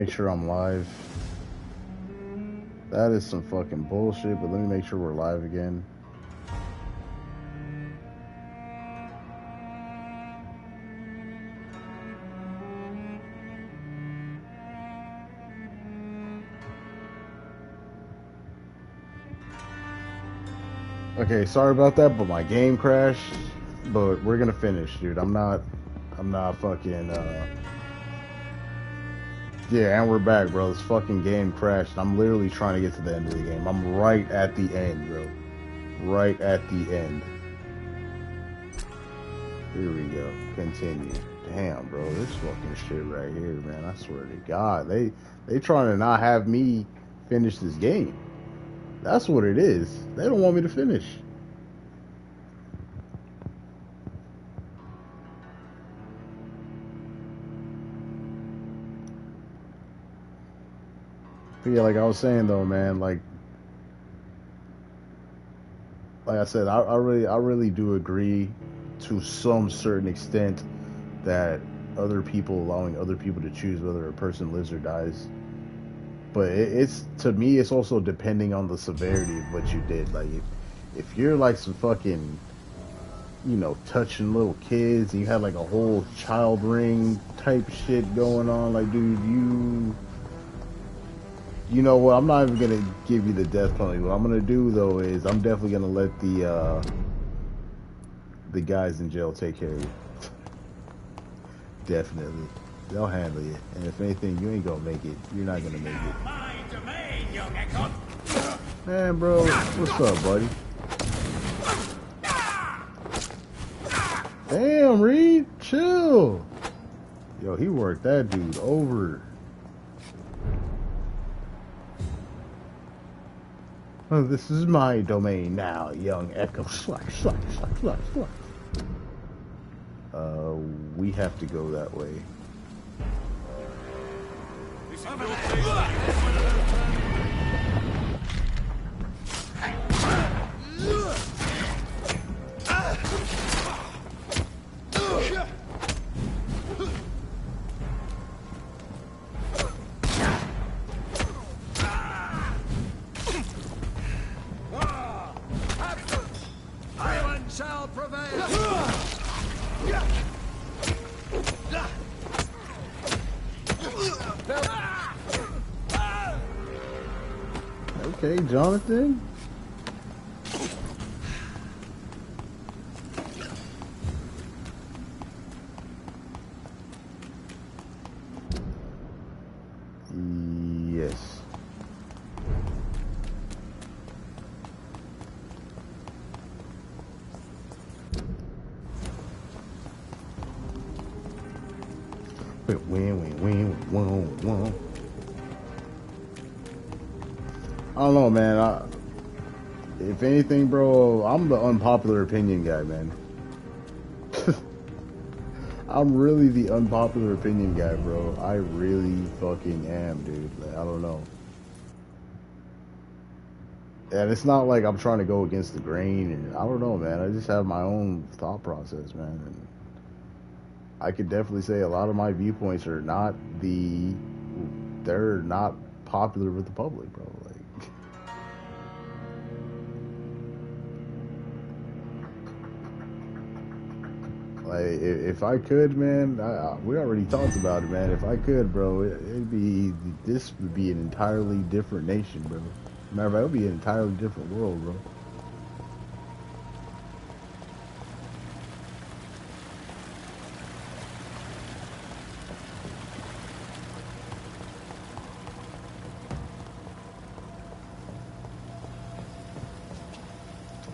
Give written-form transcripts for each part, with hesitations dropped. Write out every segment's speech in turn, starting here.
Make sure I'm live. That is some fucking bullshit, but let me make sure we're live again. Okay, sorry about that, but my game crashed. But we're gonna finish, dude. I'm not fucking, yeah, and we're back, bro. This fucking game crashed. I'm literally trying to get to the end of the game. I'm right at the end, bro. Right at the end. Here we go. Continue. Damn, bro. This fucking shit right here, man. I swear to God. They trying to not have me finish this game. That's what it is. They don't want me to finish. But yeah, like I was saying though, man, like I said, I really do agree to some certain extent that other people allowing other people to choose whether a person lives or dies. But it's to me, it's also depending on the severity of what you did. Like if you're like some fucking, you know, touching little kids and you had like a whole child ring type shit going on, like dude, you know what? I'm not even gonna give you the death penalty. What I'm gonna do though is I'm definitely gonna let the guys in jail take care of you. Definitely, they'll handle you. And if anything, you ain't gonna make it. You're not gonna make it. Man, bro, what's up, buddy? Damn, Reed, chill. Yo, he worked that dude over. Oh, this is my domain now, young Echo. Slash. We have to go that way. Okay, Jonathan. Yes. Win. I don't know, man. If anything, bro, I'm the unpopular opinion guy, man. I'm really the unpopular opinion guy, bro. I really fucking am, dude. Like, I don't know. And it's not like I'm trying to go against the grain, and I don't know, man. I just have my own thought process, man. And I could definitely say a lot of my viewpoints are they're not popular with the public, bro. Like, if I could, man, we already talked about it, man. If I could, bro, this would be an entirely different nation, bro. Matter of fact, it would be an entirely different world, bro.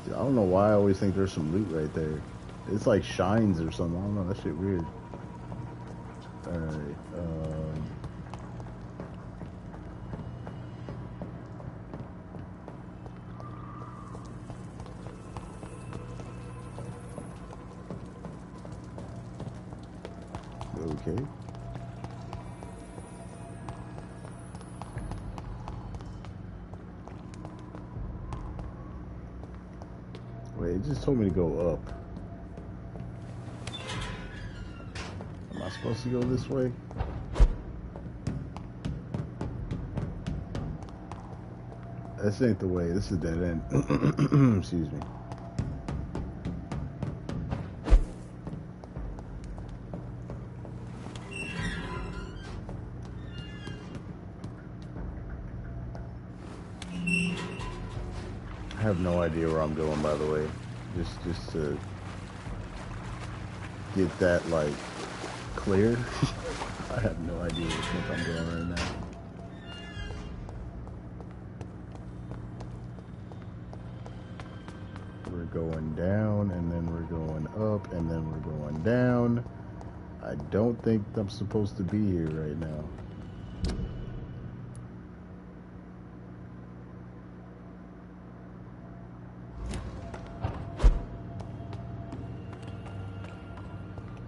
Dude, I don't know why I always think there's some loot right there. It's like shines or something. I don't know. That shit weird. Alright. Okay. Wait, it just told me to go up. Am I supposed to go this way? This ain't the way. This is dead end. Excuse me. I have no idea where I'm going, by the way. Just to get that, like, clear. I have no idea what I'm doing right now. We're going down, and then we're going up, and then we're going down. I don't think I'm supposed to be here right now.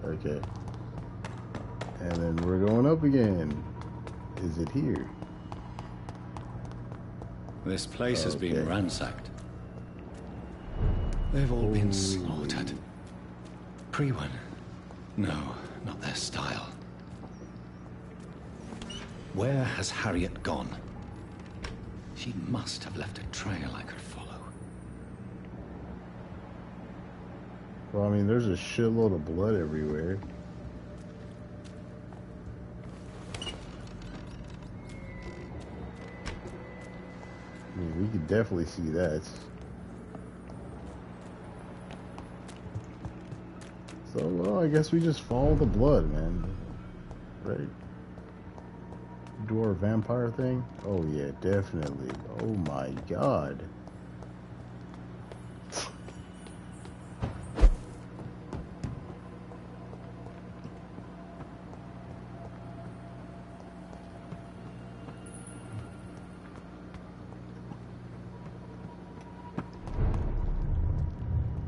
Okay. And then we're going up again. Is it here? This place has been ransacked. They've all been slaughtered. Pre-one? No, not their style. Where has Harriet gone? She must have left a trail I could follow. Well, I mean, there's a shitload of blood everywhere. I mean, we could definitely see that. So, well, I guess we just follow the blood, man. Right? Do our vampire thing? Oh, yeah, definitely. Oh, my God.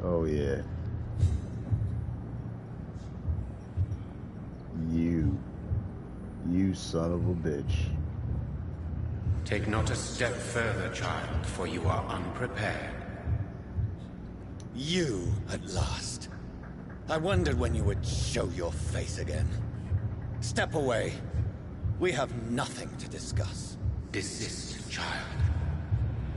Oh, yeah. You son of a bitch. Take not a step further, child, for you are unprepared. You, at last. I wondered when you would show your face again. Step away. We have nothing to discuss. Desist, child.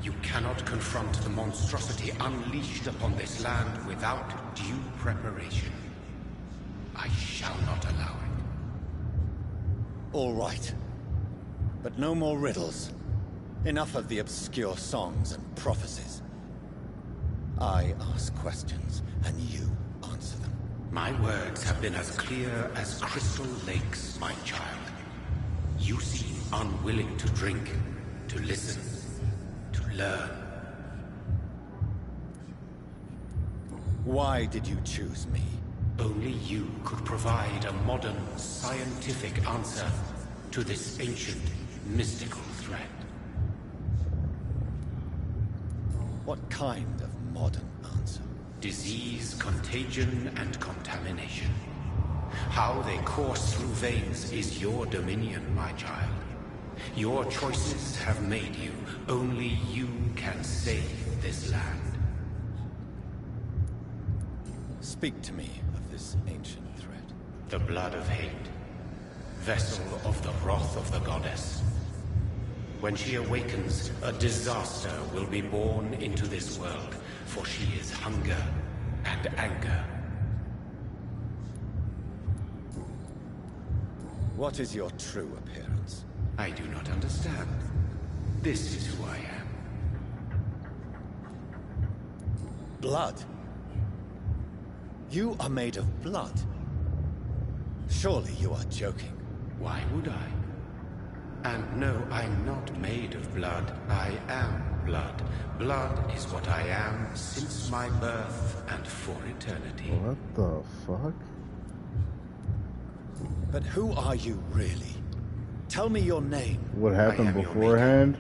You cannot confront the monstrosity unleashed upon this land without due preparation. I shall not allow it. All right. But no more riddles. Enough of the obscure songs and prophecies. I ask questions, and you answer them. My words have been as clear as crystal lakes, my child. You seem unwilling to drink, to listen, to learn. Why did you choose me? Only you could provide a modern, scientific answer to this ancient, mystical threat. What kind of modern answer? Disease, contagion, and contamination. How they course through veins is your dominion, my child. Your choices have made you. Only you can save this land. Speak to me of this ancient threat. The blood of hate. Vessel of the wrath of the goddess. When she awakens, a disaster will be born into this world, for she is hunger and anger. What is your true appearance? I do not understand. This is who I am. Blood? You are made of blood. Surely you are joking. Why would I? And no, I'm not made of blood. I am blood. Blood is what I am since my birth and for eternity. What the fuck? But who are you really? Tell me your name. What happened beforehand?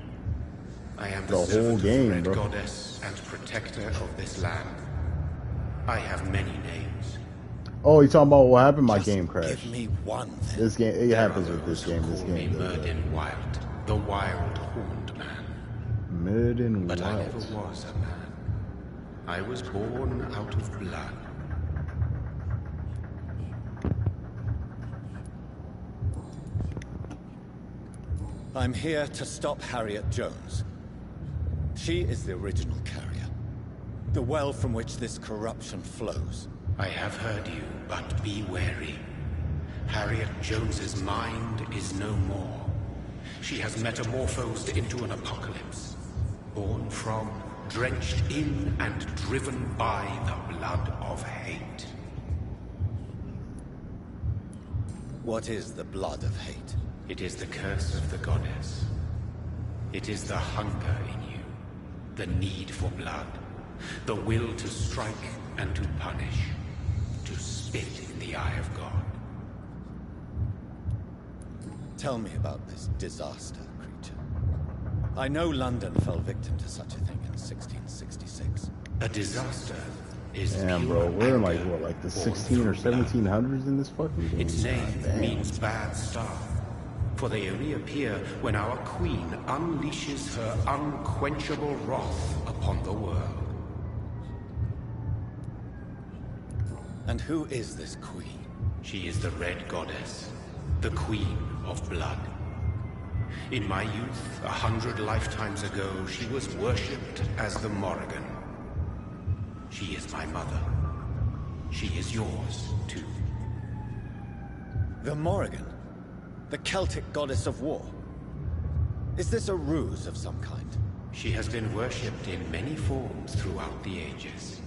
I am the whole servant game, of the Red bro. Goddess and protector of this land. I have many names. Oh, you talking about what happened? My Just game crashed. give me one thing. This game, it There happens are with this those game. who This call me game does that. Murden Wild, the wild horned man. Murden But I Wild. never was a man. I was born out of blood. I'm here to stop Harriet Jones. She is the original carrier. The well from which this corruption flows. I have heard you, but be wary. Harriet Jones's mind is no more. She has metamorphosed into an apocalypse. Born from, drenched in, and driven by the blood of hate. What is the blood of hate? It is the curse of the goddess. It is the hunger in you, the need for blood, the will to strike and to punish, to spit in the eye of God. Tell me about this disaster creature. I know London fell victim to such a thing in 1666. A disaster is Damn, pure bro, we're in like anger what, like the born 16 or through blood. 1700s in this fucking game? Its name God damn. means bad star, for they only appear when our queen unleashes her unquenchable wrath upon the world. And who is this queen? She is the Red Goddess, the Queen of Blood. In my youth, 100 lifetimes ago, she was worshipped as the Morrigan. She is my mother. She is yours, too. The Morrigan? The Celtic goddess of war? Is this a ruse of some kind? She has been worshipped in many forms throughout the ages.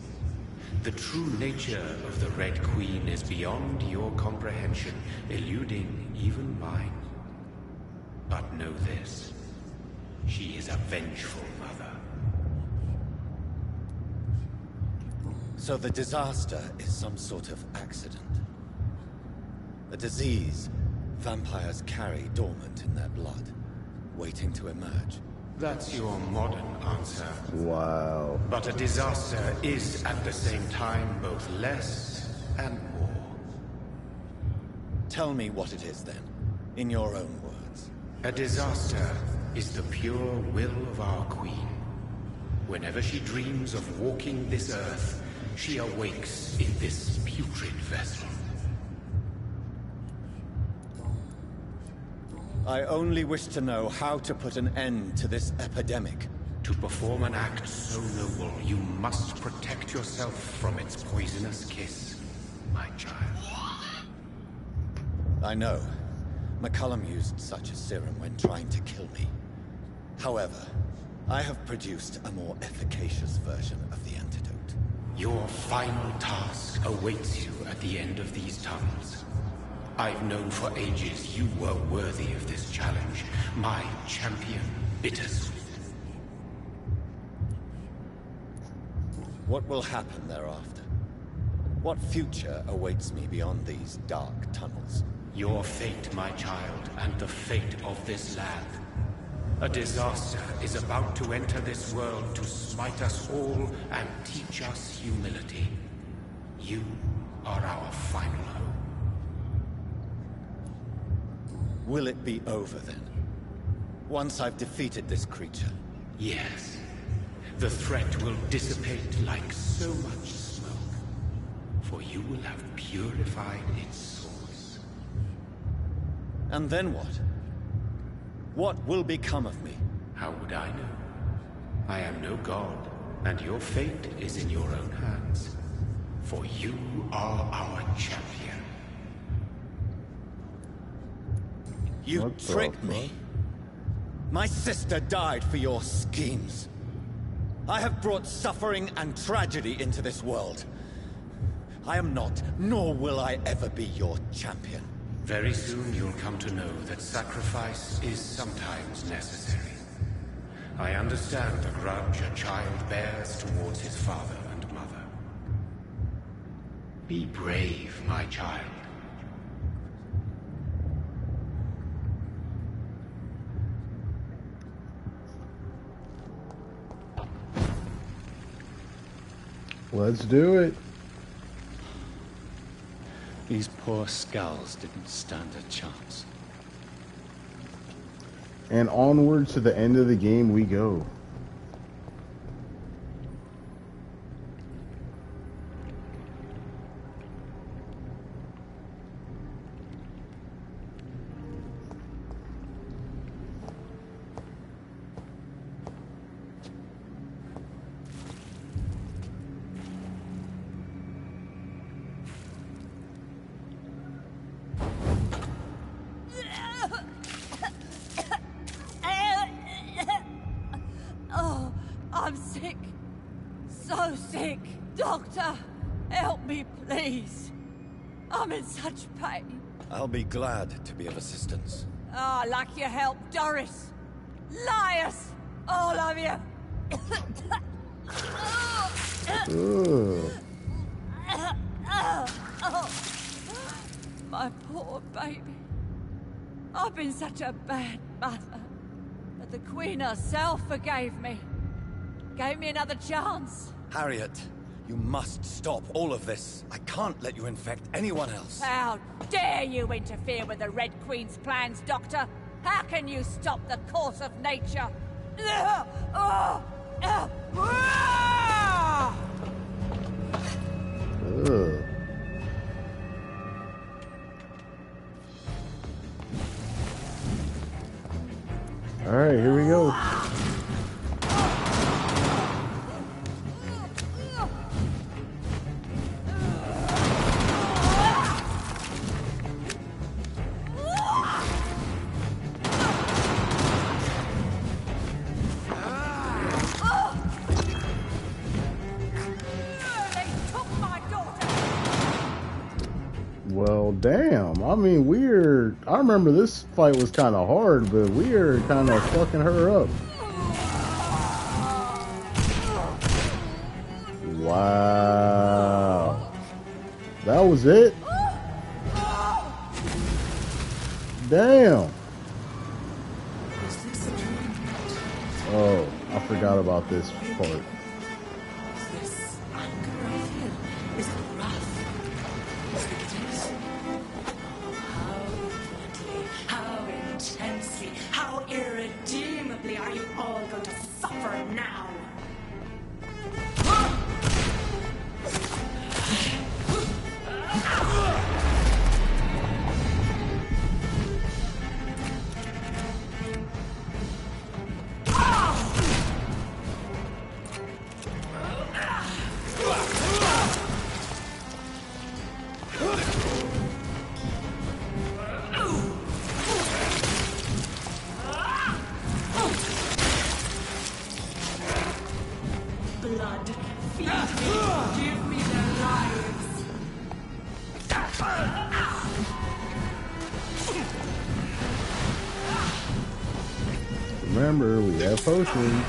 The true nature of the Red Queen is beyond your comprehension, eluding even mine. But know this, she is a vengeful mother. So the disaster is some sort of accident. A disease vampires carry dormant in their blood, waiting to emerge. That's your modern answer. Wow. But a disaster is at the same time both less and more. Tell me what it is then, in your own words. A disaster is the pure will of our queen. Whenever she dreams of walking this earth, she awakes in this putrid vessel. I only wish to know how to put an end to this epidemic. To perform an act so noble, you must protect yourself from its poisonous kiss, my child. I know. McCullum used such a serum when trying to kill me. However, I have produced a more efficacious version of the antidote. Your final task awaits you at the end of these tunnels. I've known for ages you were worthy of this challenge, my champion, Bittersweet. What will happen thereafter? What future awaits me beyond these dark tunnels? Your fate, my child, and the fate of this land. A disaster is about to enter this world to smite us all and teach us humility. You are our final hope. Will it be over then? Once I've defeated this creature? Yes. The threat will dissipate like so much smoke, for you will have purified its source. And then what? What will become of me? How would I know? I am no god, and your fate is in your own hands. For you are our champion. You What the tricked me. My sister died for your schemes. I have brought suffering and tragedy into this world. I am not, nor will I ever be your champion. Very soon you'll come to know that sacrifice is sometimes necessary. I understand the grudge a child bears towards his father and mother. Be brave, my child. Let's do it. These poor skulls didn't stand a chance. And onward to the end of the game we go. I'm sick. So sick. Doctor, help me, please. I'm in such pain. I'll be glad to be of assistance. Ah, like your help, Doris. Liars! All of you! My poor baby. I've been such a bad mother. But the Queen herself forgave me. Gave me another chance. Harriet, you must stop all of this. I can't let you infect anyone else. How dare you interfere with the Red Queen's plans, Doctor? How can you stop the course of nature? Ugh. All right, here we go. Well, damn. I mean, I remember this fight was kind of hard, but we're kind of fucking her up. Wow. That was it? Damn. Oh, I forgot about this part. Remember, we have potions.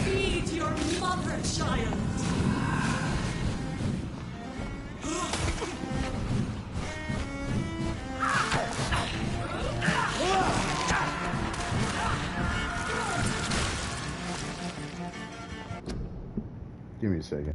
Feed your mother, child. Give me a second.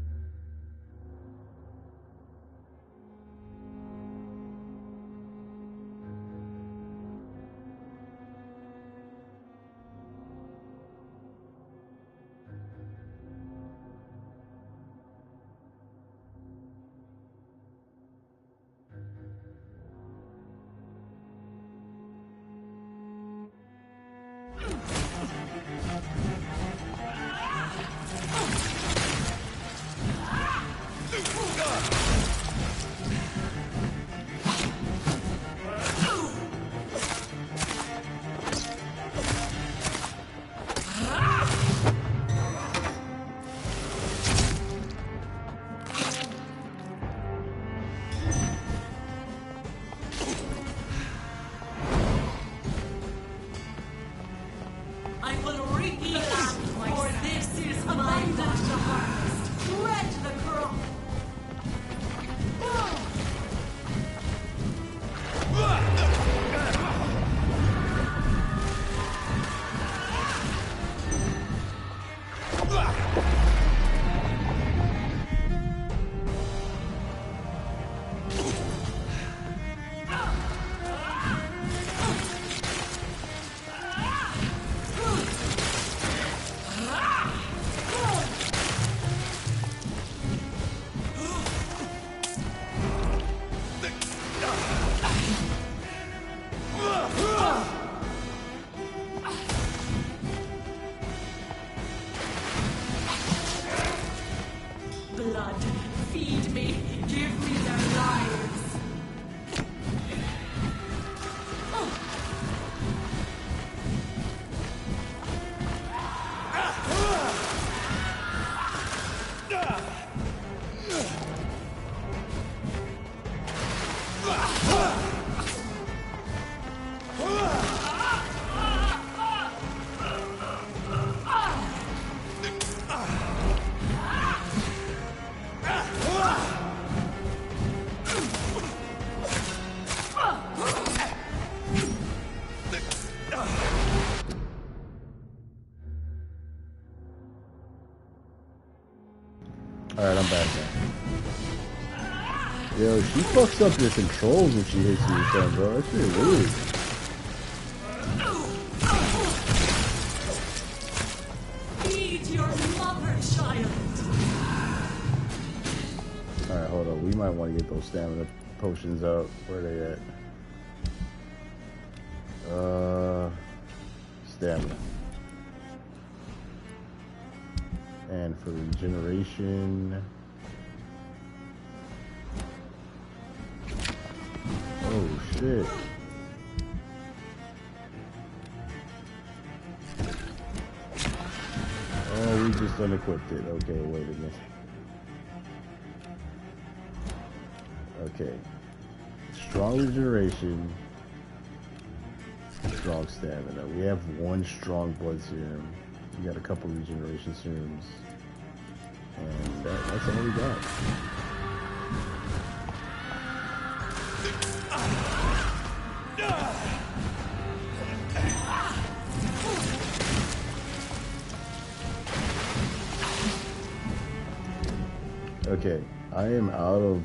Alright, I'm back now. Yo, she fucks up your controls when she hits you with something, bro. That shit weird. Feed your mother, child. Alright, hold on. We might want to get those stamina potions out. Where are they at? Stamina. And for regeneration... Oh, shit. Oh, we just unequipped it. Okay, wait a minute. Okay. Strong regeneration. Strong stamina. We have one strong blood serum. We got a couple regeneration serums. And that's all we got. Okay, I am out of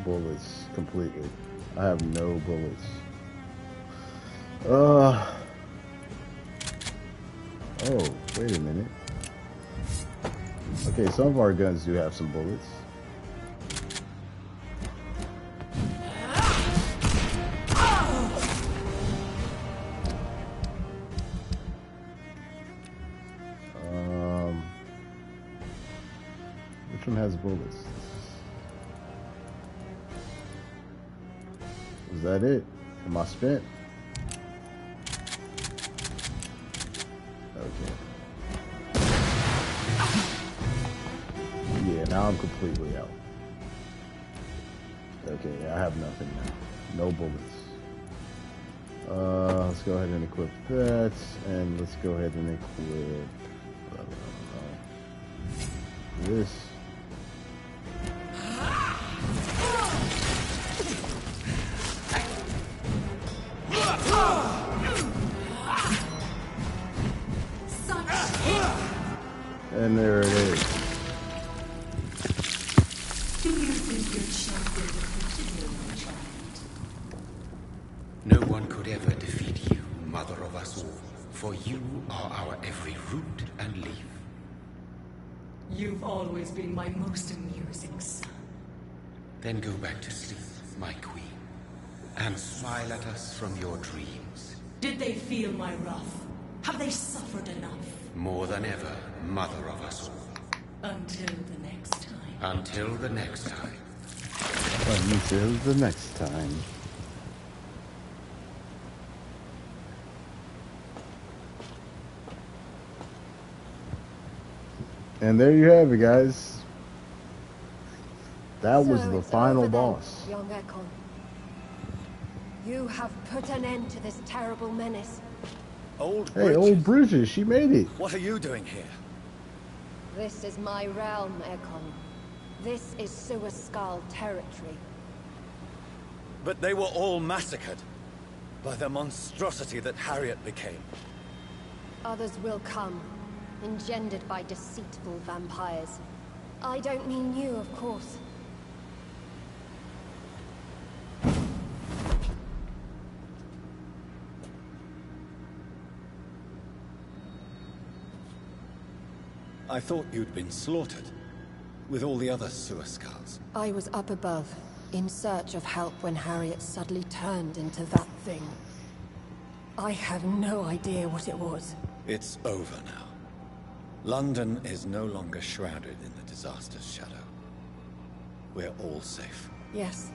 bullets completely. I have no bullets. Oh, wait a minute. Okay, some of our guns do have some bullets. Which one has bullets? Is that it? Am I spent? Okay. Yeah, now I'm completely out. Okay, I have nothing now. No bullets. Let's go ahead and equip that, and let's go ahead and equip this. And there it is. Do you think your champion will continue, my child? No one could ever defeat you, mother of us all, for you are our every root and leaf. You've always been my most amusing son. Then go back to sleep, my queen, and smile at us from your dreams. Did they feel my wrath? Have they suffered enough? More than ever, mother of us all. Until the next time. Until the next time. Until the next time. And there you have it, guys. That was the final boss. Young Ekon. You have put an end to this terrible menace. Old Hey, Bridget, old Bridget, she made it. what are you doing here? This is my realm, Ekon. This is Suaskal territory. But they were all massacred by the monstrosity that Harriet became. Others will come, engendered by deceitful vampires. I don't mean you, of course. I thought you'd been slaughtered, with all the other Suaskals. I was up above, in search of help when Harriet suddenly turned into that thing. I have no idea what it was. It's over now. London is no longer shrouded in the disaster's shadow. We're all safe. Yes,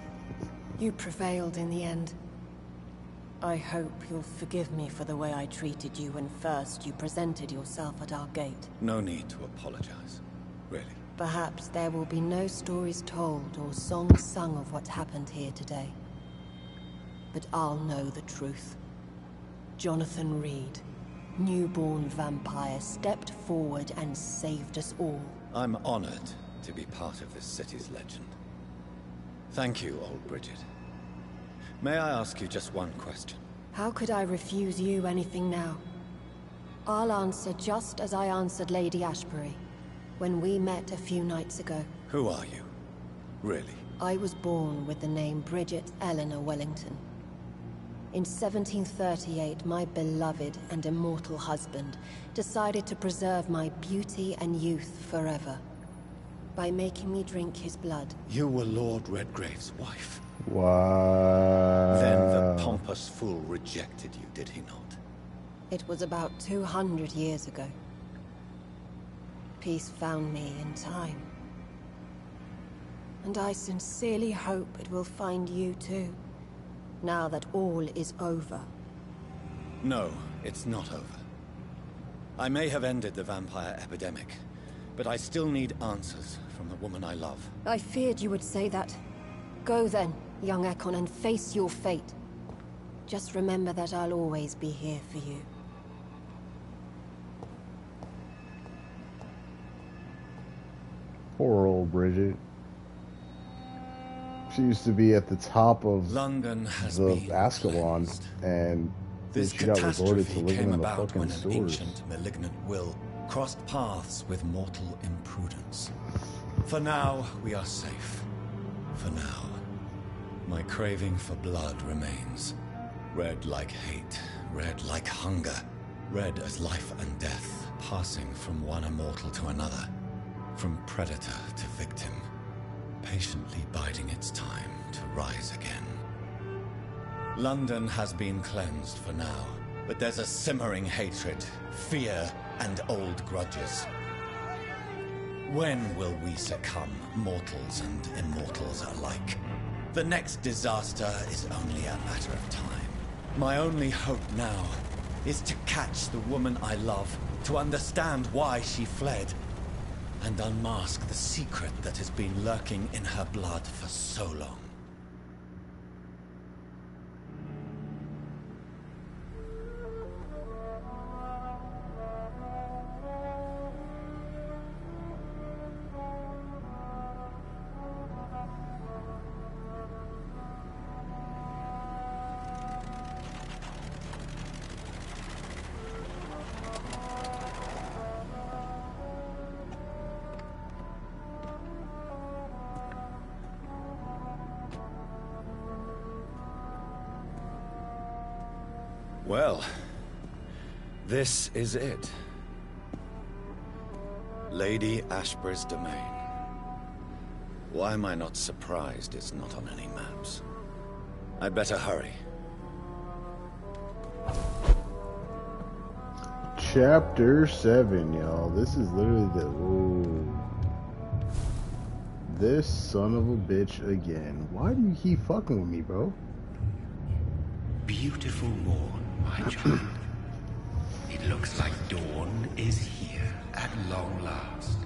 you prevailed in the end. I hope you'll forgive me for the way I treated you when first you presented yourself at our gate. No need to apologize, really. Perhaps there will be no stories told or songs sung of what happened here today. But I'll know the truth. Jonathan Reed, newborn vampire, stepped forward and saved us all. I'm honored to be part of this city's legend. Thank you, old Bridget. May I ask you just one question? How could I refuse you anything now? I'll answer just as I answered Lady Ashbury when we met a few nights ago. Who are you? Really? I was born with the name Bridget Eleanor Wellington. In 1738, my beloved and immortal husband decided to preserve my beauty and youth forever by making me drink his blood. You were Lord Redgrave's wife. Wow. Then the pompous fool rejected you, did he not? It was about 200 years ago. Peace found me in time. And I sincerely hope it will find you too, now that all is over. No, it's not over. I may have ended the vampire epidemic, but I still need answers from the woman I love. I feared you would say that. Go then, young Ekon, and face your fate. Just remember that I'll always be here for you. Poor old Bridget. She used to be at the top of London has the been Ascalon, cleansed. and This she got resorted to catastrophe living came in the about fucking when an sewers. ancient, malignant will crossed paths with mortal imprudence. For now, we are safe. For now. My craving for blood remains. Red like hate, red like hunger. Red as life and death, passing from one immortal to another. From predator to victim. Patiently biding its time to rise again. London has been cleansed for now, but there's a simmering hatred, fear, and old grudges. When will we succumb, mortals and immortals alike? The next disaster is only a matter of time. My only hope now is to catch the woman I love, to understand why she fled, and unmask the secret that has been lurking in her blood for so long. Well, this is it. Lady Ashbury's domain. Why am I not surprised it's not on any maps? I'd better hurry. Chapter 7, y'all. This is literally the... Ooh. This son of a bitch again. Why do you keep fucking with me, bro? Beautiful morn, my child. It looks like dawn is here at long last.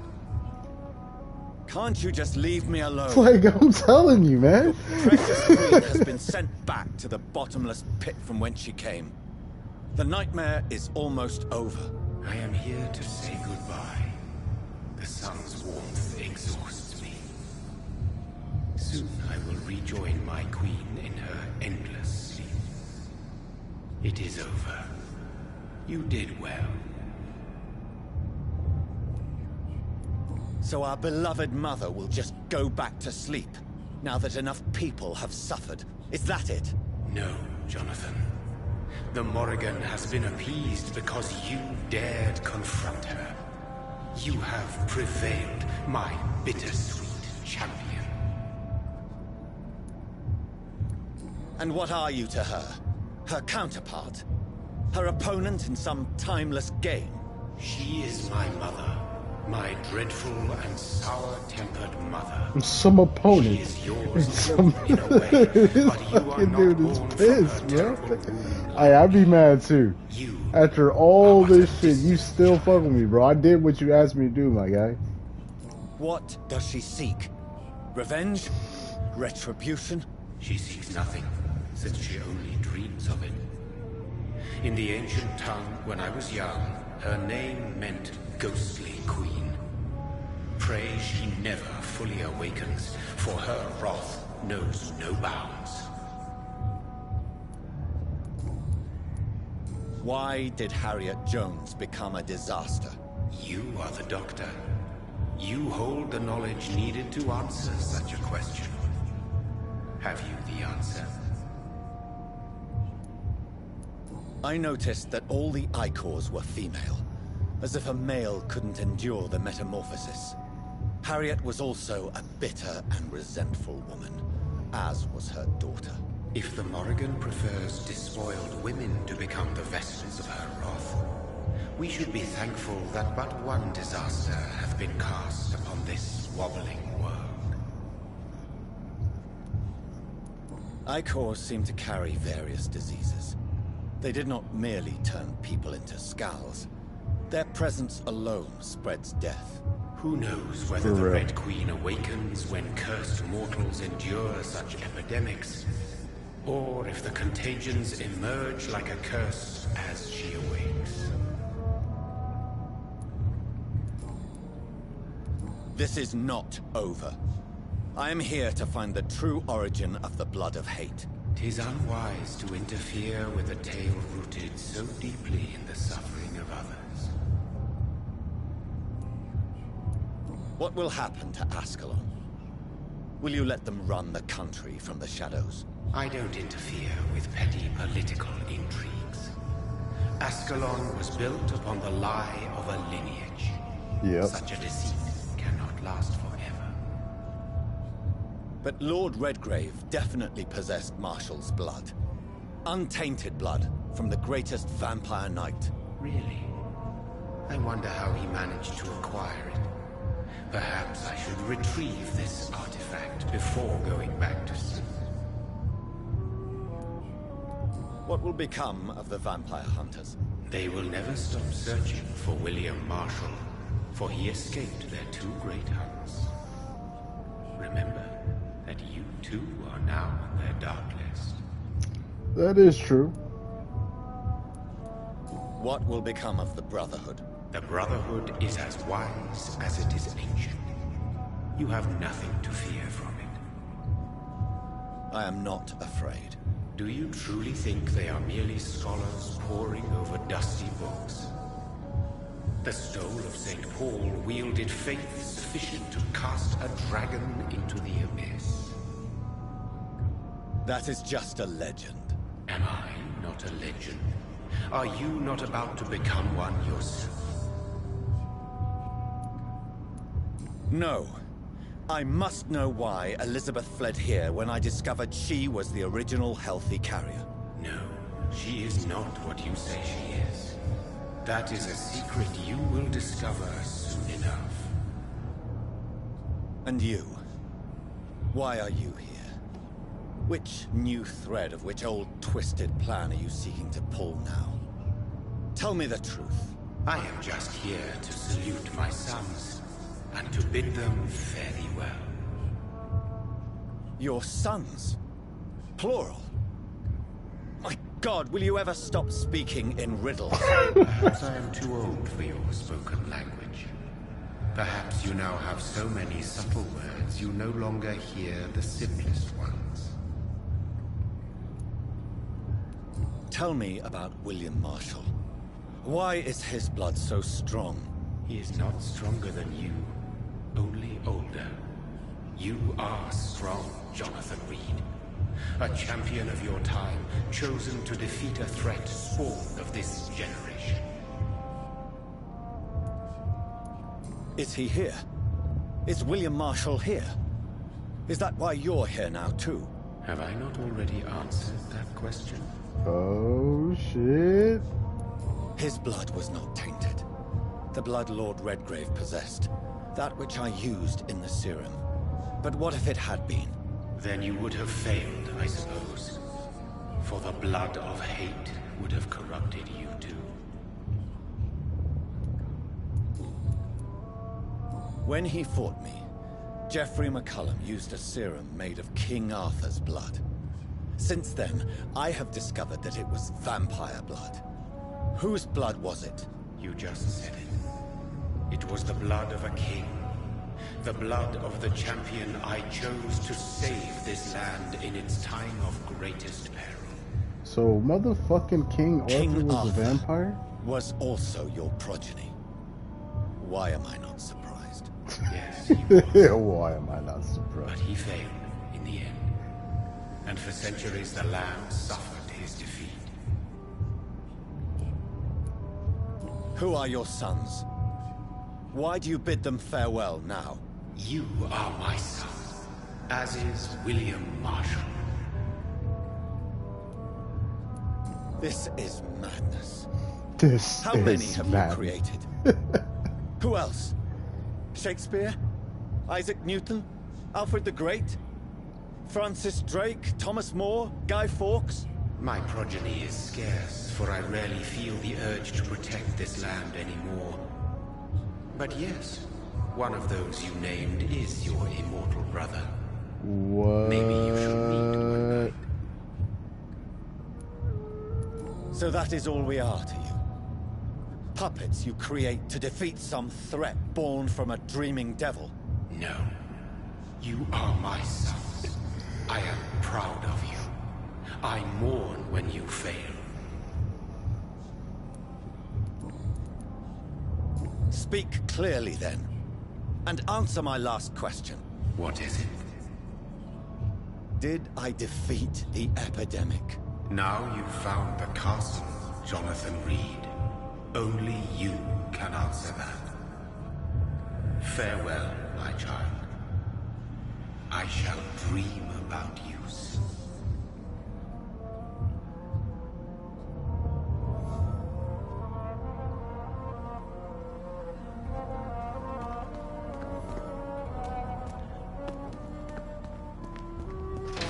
Can't you just leave me alone? Like, I'm telling you, man. Precious queen has been sent back to the bottomless pit from whence she came. The nightmare is almost over. I am here to say goodbye. The sun's warmth exhausts me. Soon I will rejoin my queen in her endless sleep. It is over. You did well. So our beloved mother will just go back to sleep, now that enough people have suffered. Is that it? No, Jonathan. The Morrigan has been appeased because you dared confront her. You have prevailed, my bittersweet champion. And what are you to her? Her counterpart? Her opponent in some timeless game? She is my mother. My dreadful and sour-tempered mother. Some opponent. She is yours in a way, but you are not born pissed, from her terrible bro. womb. I'd be mad too. You After all are but this a shit, you still fuck with me, bro. I did what you asked me to do, my guy. What does she seek? Revenge? Retribution? She seeks nothing, since she only dreams of it. In the ancient tongue, when I was young, her name meant ghostly queen. Pray she never fully awakens, for her wrath knows no bounds. Why did Harriet Jones become a disaster? You are the doctor. You hold the knowledge needed to answer such a question. Have you the answer? I noticed that all the Icors were female, as if a male couldn't endure the metamorphosis. Harriet was also a bitter and resentful woman, as was her daughter. If the Morrigan prefers despoiled women to become the vessels of her wrath, we should be thankful that but one disaster hath been cast upon this wobbling world. Icors seem to carry various diseases. They did not merely turn people into skulls. Their presence alone spreads death. Who knows whether the Red Queen awakens when cursed mortals endure such epidemics, or if the contagions emerge like a curse as she awakes. This is not over. I am here to find the true origin of the blood of hate. 'Tis unwise to interfere with a tale rooted so deeply in the suffering of others. What will happen to Ascalon? Will you let them run the country from the shadows? I don't interfere with petty political intrigues. Ascalon was built upon the lie of a lineage. Yep. Such a deceit cannot last forever. But Lord Redgrave definitely possessed Marshall's blood. Untainted blood from the greatest vampire knight. Really? I wonder how he managed to acquire it. Perhaps I should retrieve this artifact before going back to sea. What will become of the vampire hunters? They will never stop searching for William Marshall, for he escaped their two great hunts. Remember that you too are now on their dark list. That is true. What will become of the Brotherhood? The Brotherhood is as wise as it is ancient. You have nothing to fear from it. I am not afraid. Do you truly think they are merely scholars poring over dusty books? The stole of St. Paul wielded faith sufficient to cast a dragon into the abyss. That is just a legend. Am I not a legend? Are you not about to become one yourself? No. I must know why Elizabeth fled here when I discovered she was the original healthy carrier. No, she is not what you say she is. That is a secret you will discover soon enough. And you? Why are you here? Which new thread of which old twisted plan are you seeking to pull now? Tell me the truth. I am just here to salute my sons, and to bid them fare thee well. Your sons? Plural? My God, will you ever stop speaking in riddles? Perhaps I am too old for your spoken language. Perhaps you now have so many subtle words you no longer hear the simplest ones. Tell me about William Marshall. Why is his blood so strong? He is not stronger than you, only older. You are strong, Jonathan Reed. A champion of your time, chosen to defeat a threat spawned of this generation. Is he here? Is William Marshall here? Is that why you're here now, too? Have I not already answered that question? Oh, shit. His blood was not tainted. The blood Lord Redgrave possessed. That which I used in the serum. But what if it had been? Then you would have failed, I suppose. For the blood of hate would have corrupted you too. When he fought me, Geoffrey McCullum used a serum made of King Arthur's blood. Since then, I have discovered that it was vampire blood. Whose blood was it? You just said it. It was the blood of a king. The blood of the champion I chose to save this land in its time of greatest peril. So motherfucking King Arthur was a vampire? Was also your progeny. Why am I not surprised? Yes, he was. Why am I not But surprised? he failed in the end. And for centuries the land suffered his defeat. Who are your sons? Why do you bid them farewell now? You are my son, as is William Marshall. This is madness. This How is many have mad. you created? Who else? Shakespeare? Isaac Newton? Alfred the Great? Francis Drake? Thomas More? Guy Fawkes? My progeny is scarce, for I rarely feel the urge to protect this land anymore. But yes, one of those you named is your immortal brother. What? Maybe you should meet one night. So that is all we are to you? Puppets you create to defeat some threat born from a dreaming devil? No. You are my son. I am proud of you. I mourn when you fail. Speak clearly then, and answer my last question. What is it? Did I defeat the epidemic? Now you've found the castle, Jonathan Reed. Only you can answer that. Farewell, my child. I shall dream about you soon.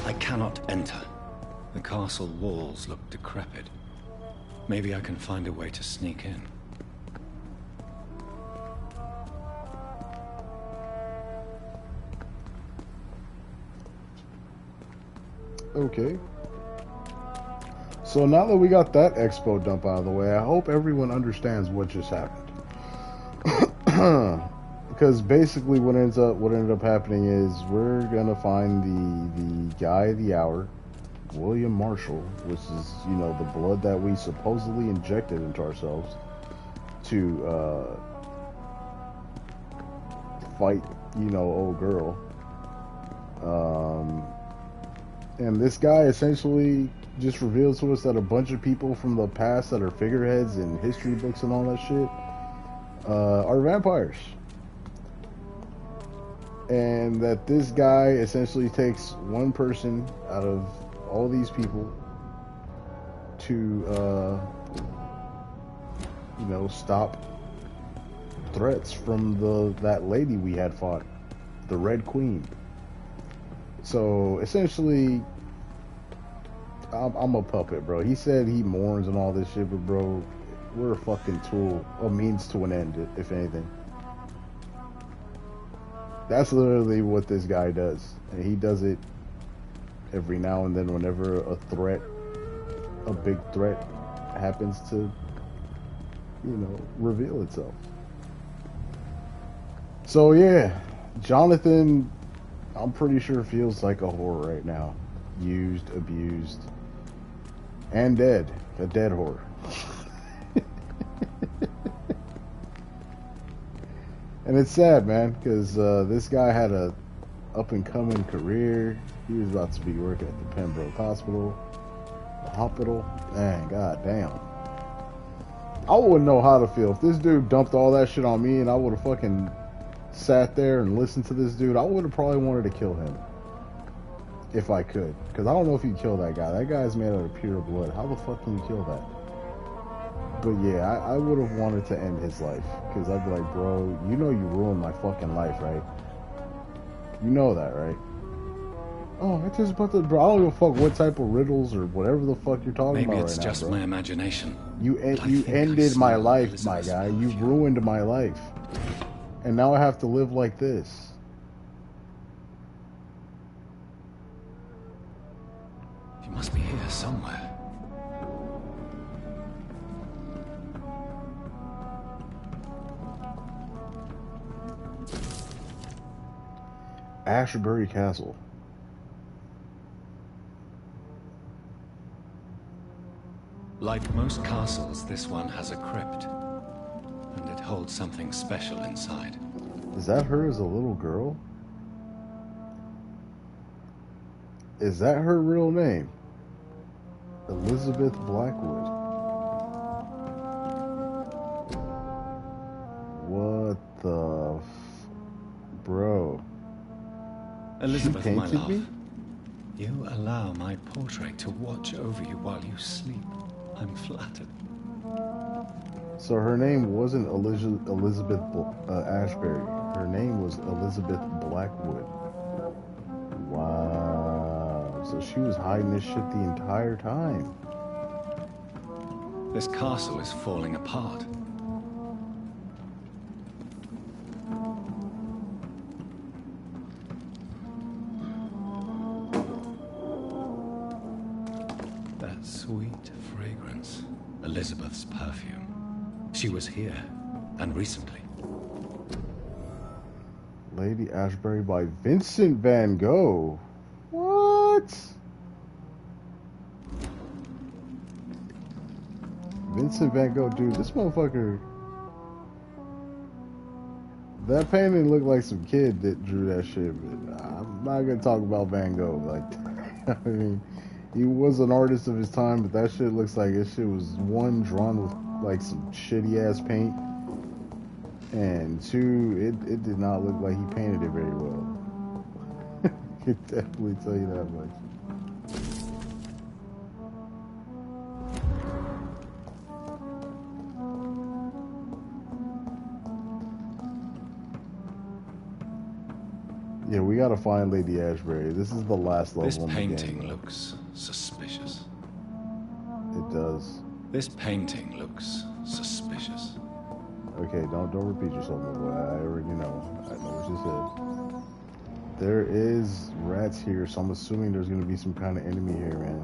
I cannot enter. The castle walls look decrepit. Maybe I can find a way to sneak in. Okay. So now that we got that expo dump out of the way, I hope everyone understands what just happened. Because basically what ended up happening is we're gonna find the guy of the hour, William Marshall, which is, you know, the blood that we supposedly injected into ourselves to fight, you know, old girl. And this guy essentially just reveals to us that a bunch of people from the past that are figureheads in history books and all that shit are vampires. And that this guy essentially takes one person out of all these people to, you know, stop threats from that lady we had fought, the Red Queen. So essentially, I'm a puppet, bro. He said he mourns and all this shit, but bro, we're a fucking tool, a means to an end, if anything. That's literally what this guy does, and he does it every now and then whenever a big threat happens to, you know, reveal itself. So yeah, Jonathan, I'm pretty sure feels like a whore right now. Used, abused, and dead. A dead whore. And it's sad, man, because this guy had a up-and-coming career. He was about to be working at the Pembroke Hospital. The hospital? Man, goddamn. I wouldn't know how to feel. If this dude dumped all that shit on me and I would have fucking sat there and listened to this dude, I would have probably wanted to kill him. If I could. Because I don't know if you kill that guy. That guy's made out of pure blood. How the fuck can you kill that? But yeah, I would have wanted to end his life. Because I'd be like, bro, you know you ruined my fucking life, right? You know that, right? Oh, I just about to, bro, I don't give a fuck what type of riddles or whatever the fuck you're talking Maybe about it's right now, just bro. my imagination. You ended my life, my guy. You ruined my life. And now I have to live like this. You must be here somewhere. Ashbury Castle. Like most castles, this one has a crypt, and it holds something special inside. Is that her as a little girl? Is that her real name? Elizabeth Blackwood. What the bro? Elizabeth, she my painted love, me? you allow my portrait to watch over you while you sleep. I'm flattered. So her name wasn't Elizabeth Ashbury. Her name was Elizabeth Blackwood. Wow. So she was hiding this shit the entire time. This castle is falling apart. That sweet fragrance. Elizabeth's perfume. She was here, and recently. Lady Ashbury by Vincent van Gogh. What? Vincent van Gogh, dude, this motherfucker. That painting looked like some kid that drew that shit, but I'm not gonna talk about Van Gogh. Like, I mean, he was an artist of his time, but that shit looks like this shit was one, drawn with like some shitty ass paint, and two, it did not look like he painted it very well. I can definitely tell you that much. Yeah, we gotta find Lady Ashbury. This is the last level. This in the painting game. looks suspicious. It does. This painting looks suspicious. Okay, don't repeat yourself, my boy. I already know. I know what you said. There is rats here, so I'm assuming there's gonna be some kind of enemy here, man.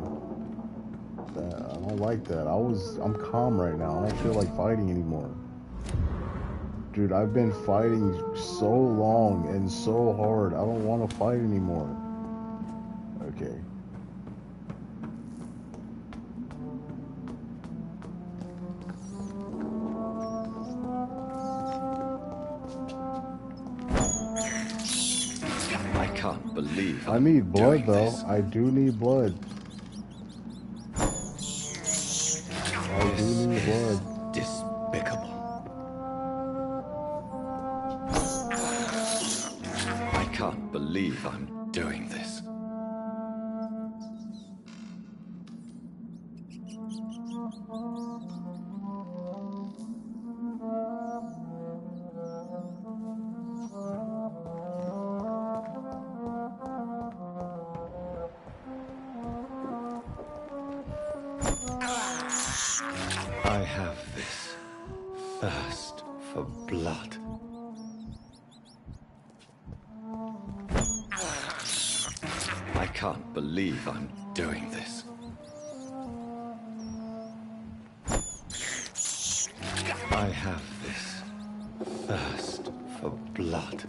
I don't like that. I'm calm right now. I don't feel like fighting anymore. Dude, I've been fighting so long and so hard. I don't want to fight anymore. Okay. I can't believe I need blood, though. this. I do need blood. I do need blood. Despicable. I can't believe I'm doing this. I have this thirst for blood. I can't believe I'm doing this. I have this thirst for blood.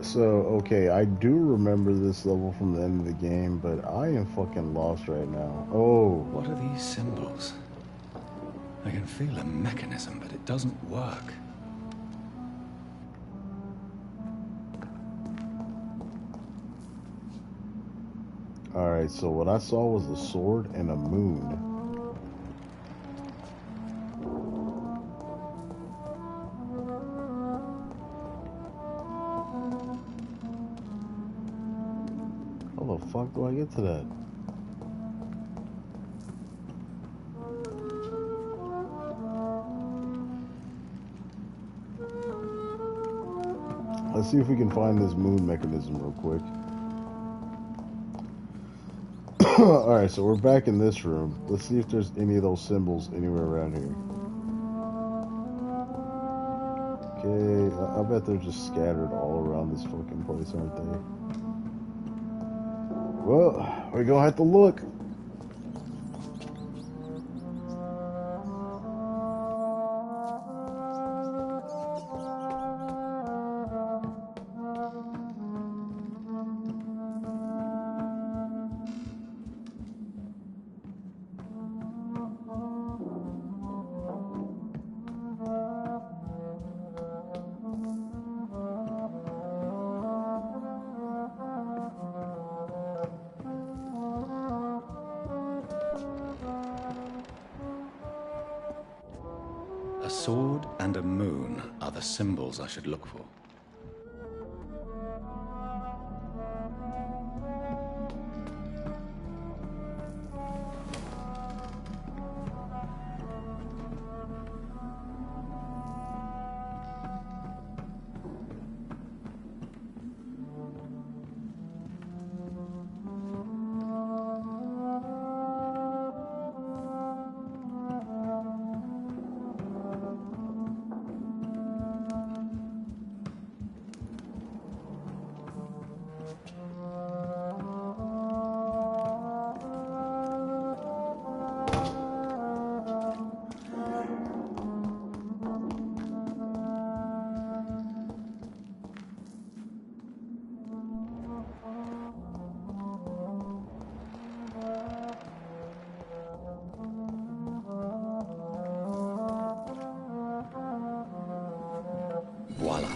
So, okay, I do remember this level from the end of the game, but I am fucking lost right now. Oh. What are these symbols? I can feel a mechanism, but it doesn't work. Alright, so what I saw was a sword and a moon. How the fuck do I get to that? Let's see if we can find this moon mechanism real quick. Alright, so we're back in this room. Let's see if there's any of those symbols anywhere around here. Okay, I bet they're just scattered all around this fucking place, aren't they? Well, we're gonna have to look. A sword and a moon are the symbols I should look for. Voila.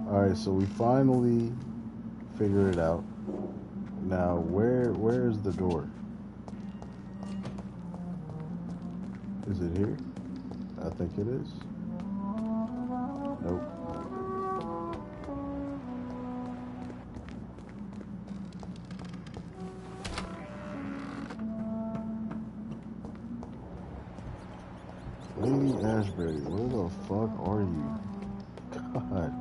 Alright, so we finally figured it out. Now, where's the door? Is it here? I think it is. Nope. Lady Ashbury, where the fuck are you? God.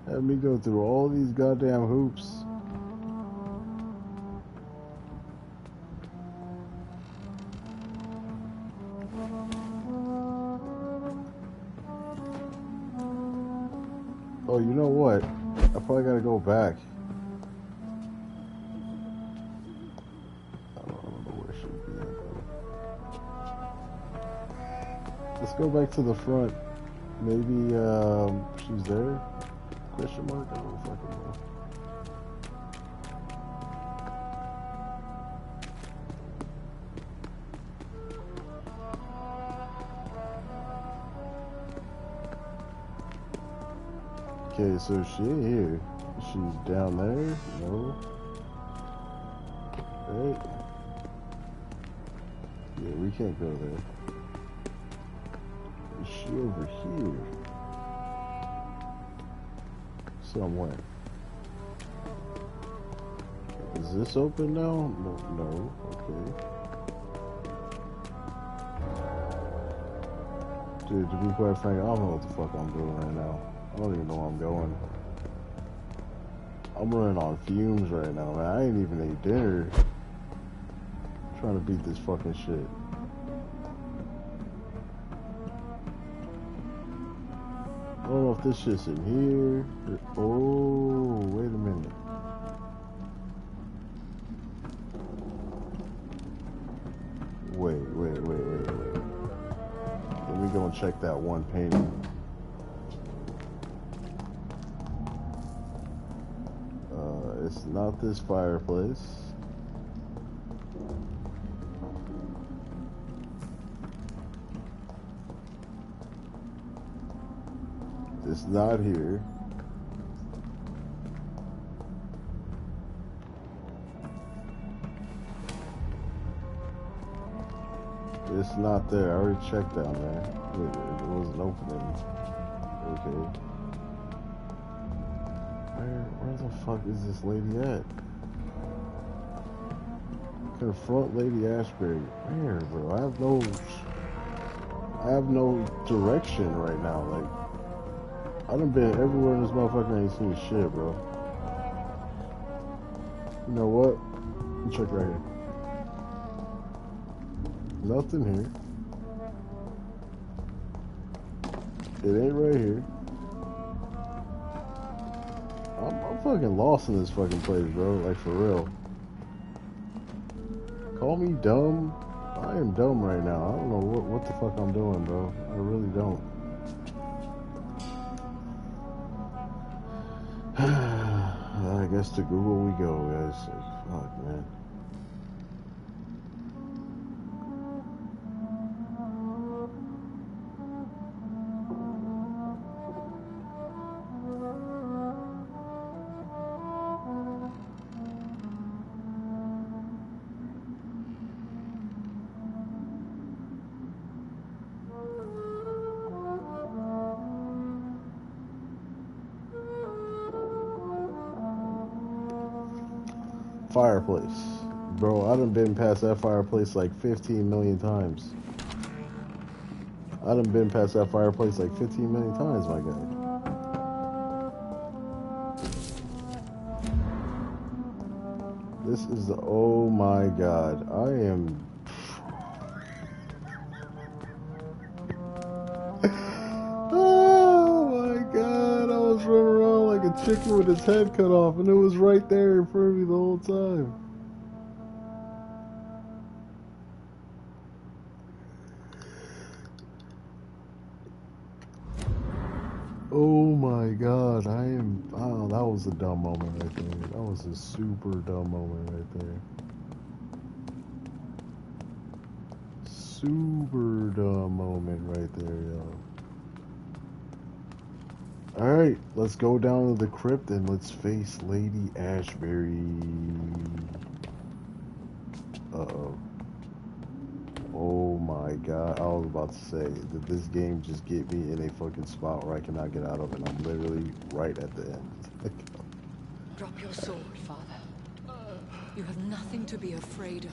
Have me go through all these goddamn hoops. Oh, you know what? I probably gotta go back. I don't know where she'd be at. Let's go back to the front. Maybe she's there? Question mark? I don't fucking know. Okay, so she ain't here. She's down there? No. Right? Yeah, we can't go there. Is she over here? Somewhere. Is this open now? No. Okay. Dude, to be quite frank, I don't know what the fuck I'm doing right now. I don't even know where I'm going. I'm running on fumes right now, man. I ain't even ate dinner. I'm trying to beat this fucking shit. I don't know if this shit's in here. Oh, wait a minute. Wait. Let me go and check that one painting. It's not this fireplace. It's not here. It's not there. I already checked down there. It wasn't opening. Okay. Where the fuck is this lady at? Confront Lady Ashbury. Where, bro? I have no direction right now. Like, I done been everywhere in this motherfucker and ain't seen shit, bro. You know what? Let me check right here. Nothing here. It ain't right here. I'm fucking lost in this fucking place, bro. Like, for real. Call me dumb. I am dumb right now. I don't know what the fuck I'm doing, bro. I really don't. I guess to Google we go, guys. Like, fuck, man. Fireplace. Bro, I done been past that fireplace like 15 million times. I done been past that fireplace like 15 million times, my guy. This is the, oh my god. I am... Oh my god, I was running around like a chicken with its head cut off and it was right there in front of me the whole time. Oh my god, I am... Oh, that was a dumb moment right there. That was a super dumb moment right there. Super dumb moment right there, yo. Alright, let's go down to the crypt and let's face Lady Ashbury. Uh-oh. Oh my god, I was about to say that this game just get me in a fucking spot where I cannot get out of it. I'm literally right at the end. Drop your sword, Father. You have nothing to be afraid of.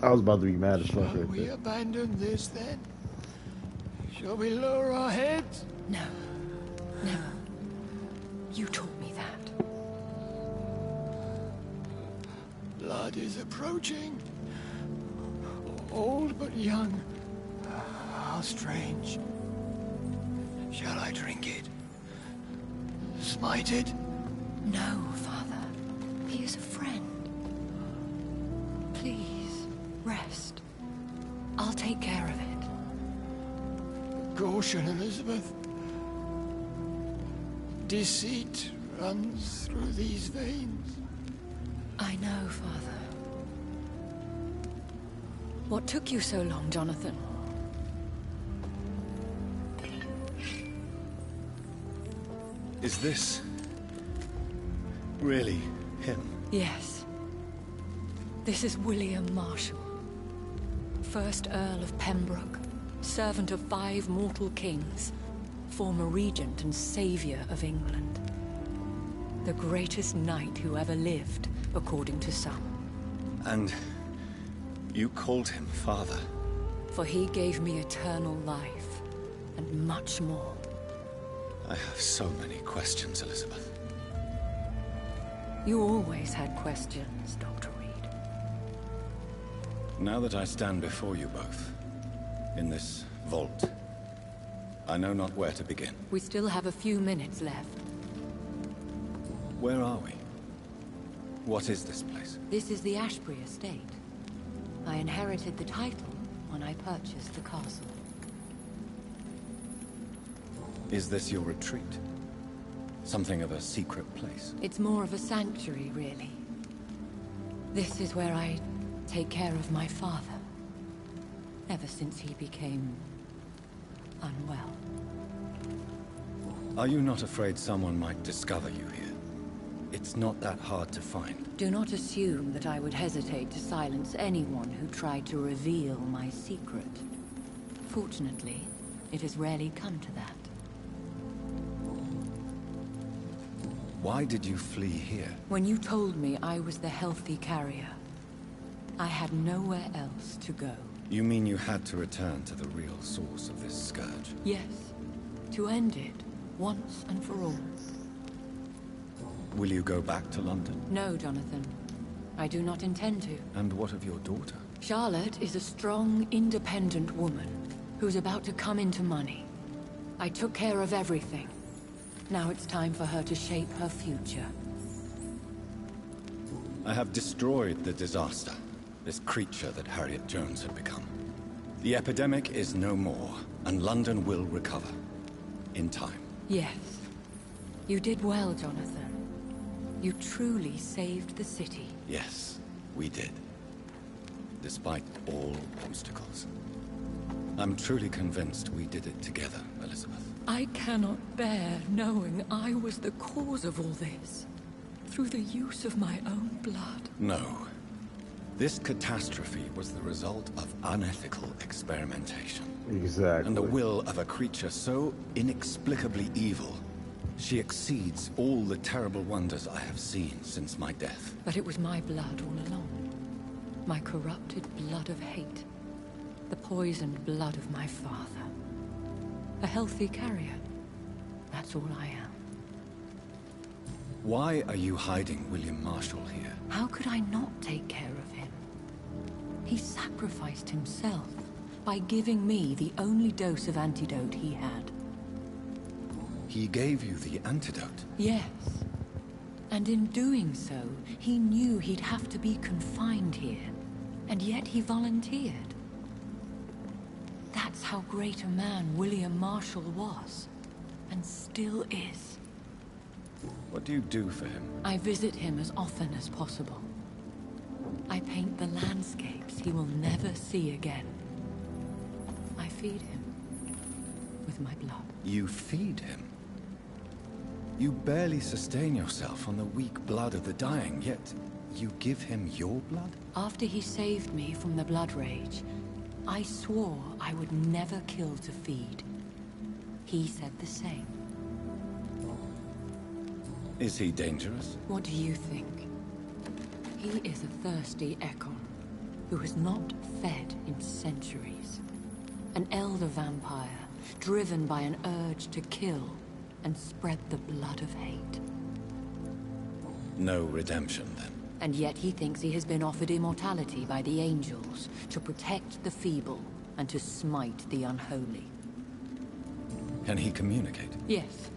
I was about to be mad as fuck right there. Shall we abandon this then? Shall we lower our heads? No. No. You taught me that. Blood is approaching. Old but young. How strange. Shall I drink it? Smite it? No, Father. He is a friend. Please, rest. I'll take care of it. Caution, Elizabeth. Deceit runs through these veins. I know, Father. What took you so long, Jonathan? Is this really him? Yes. This is William Marshall, 1st Earl of Pembroke, servant of 5 mortal kings, former regent and savior of England. The greatest knight who ever lived, according to some. And you called him father? For he gave me eternal life, and much more. I have so many questions, Elizabeth. You always had questions, Dr. Reed. Now that I stand before you both, in this vault, I know not where to begin. We still have a few minutes left. Where are we? What is this place? This is the Ashbury estate. I inherited the title when I purchased the castle. Is this your retreat? Something of a secret place? It's more of a sanctuary, really. This is where I take care of my father. Ever since he became unwell. Are you not afraid someone might discover you here? It's not that hard to find. Do not assume that I would hesitate to silence anyone who tried to reveal my secret. Fortunately, it has rarely come to that. Why did you flee here? When you told me I was the healthy carrier, I had nowhere else to go. You mean you had to return to the real source of this scourge? Yes, to end it, once and for all. Will you go back to London? No, Jonathan. I do not intend to. And what of your daughter? Charlotte is a strong, independent woman who's about to come into money. I took care of everything. Now it's time for her to shape her future. I have destroyed the disaster, this creature that Harriet Jones had become. The epidemic is no more, and London will recover. In time. Yes. You did well, Jonathan. You truly saved the city. Yes, we did. Despite all obstacles. I'm truly convinced we did it together, Elizabeth. I cannot bear knowing I was the cause of all this. Through the use of my own blood. No. This catastrophe was the result of unethical experimentation. Exactly. And the will of a creature so inexplicably evil, she exceeds all the terrible wonders I have seen since my death. But it was my blood all along. My corrupted blood of hate. The poisoned blood of my father. A healthy carrier. That's all I am. Why are you hiding William Marshall here? How could I not take care of him? He sacrificed himself by giving me the only dose of antidote he had. He gave you the antidote? Yes. And in doing so, he knew he'd have to be confined here. And yet he volunteered. That's how great a man William Marshall was. And still is. What do you do for him? I visit him as often as possible. I paint the landscapes he will never see again. I feed him with my blood. You feed him? You barely sustain yourself on the weak blood of the dying, yet you give him your blood? After he saved me from the blood rage, I swore I would never kill to feed. He said the same. Is he dangerous? What do you think? He is a thirsty Ekon, who has not fed in centuries. An elder vampire, driven by an urge to kill and spread the blood of hate. No redemption, then? And yet he thinks he has been offered immortality by the angels to protect the feeble and to smite the unholy. Can he communicate? Yes.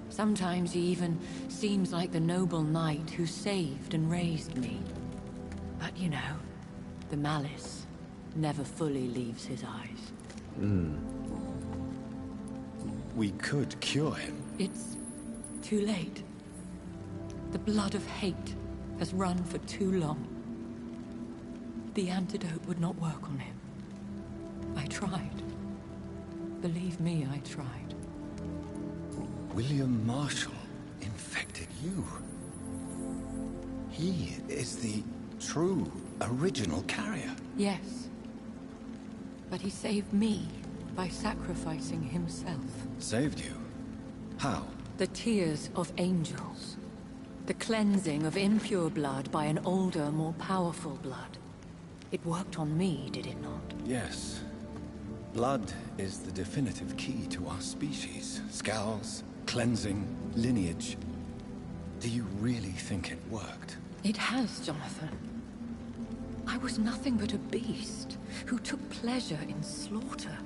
Sometimes he even seems like the noble knight who saved and raised me. But you know, the malice never fully leaves his eyes. We could cure him. It's too late. The blood of hate has run for too long. The antidote would not work on him. I tried. Believe me, I tried. William Marshall infected you. He is the true, original carrier. Yes. But he saved me by sacrificing himself. Saved you? How? The tears of angels. The cleansing of impure blood by an older, more powerful blood. It worked on me, did it not? Yes. Blood is the definitive key to our species. Scours, cleansing, lineage. Do you really think it worked? It has, Jonathan. I was nothing but a beast who took pleasure in slaughter.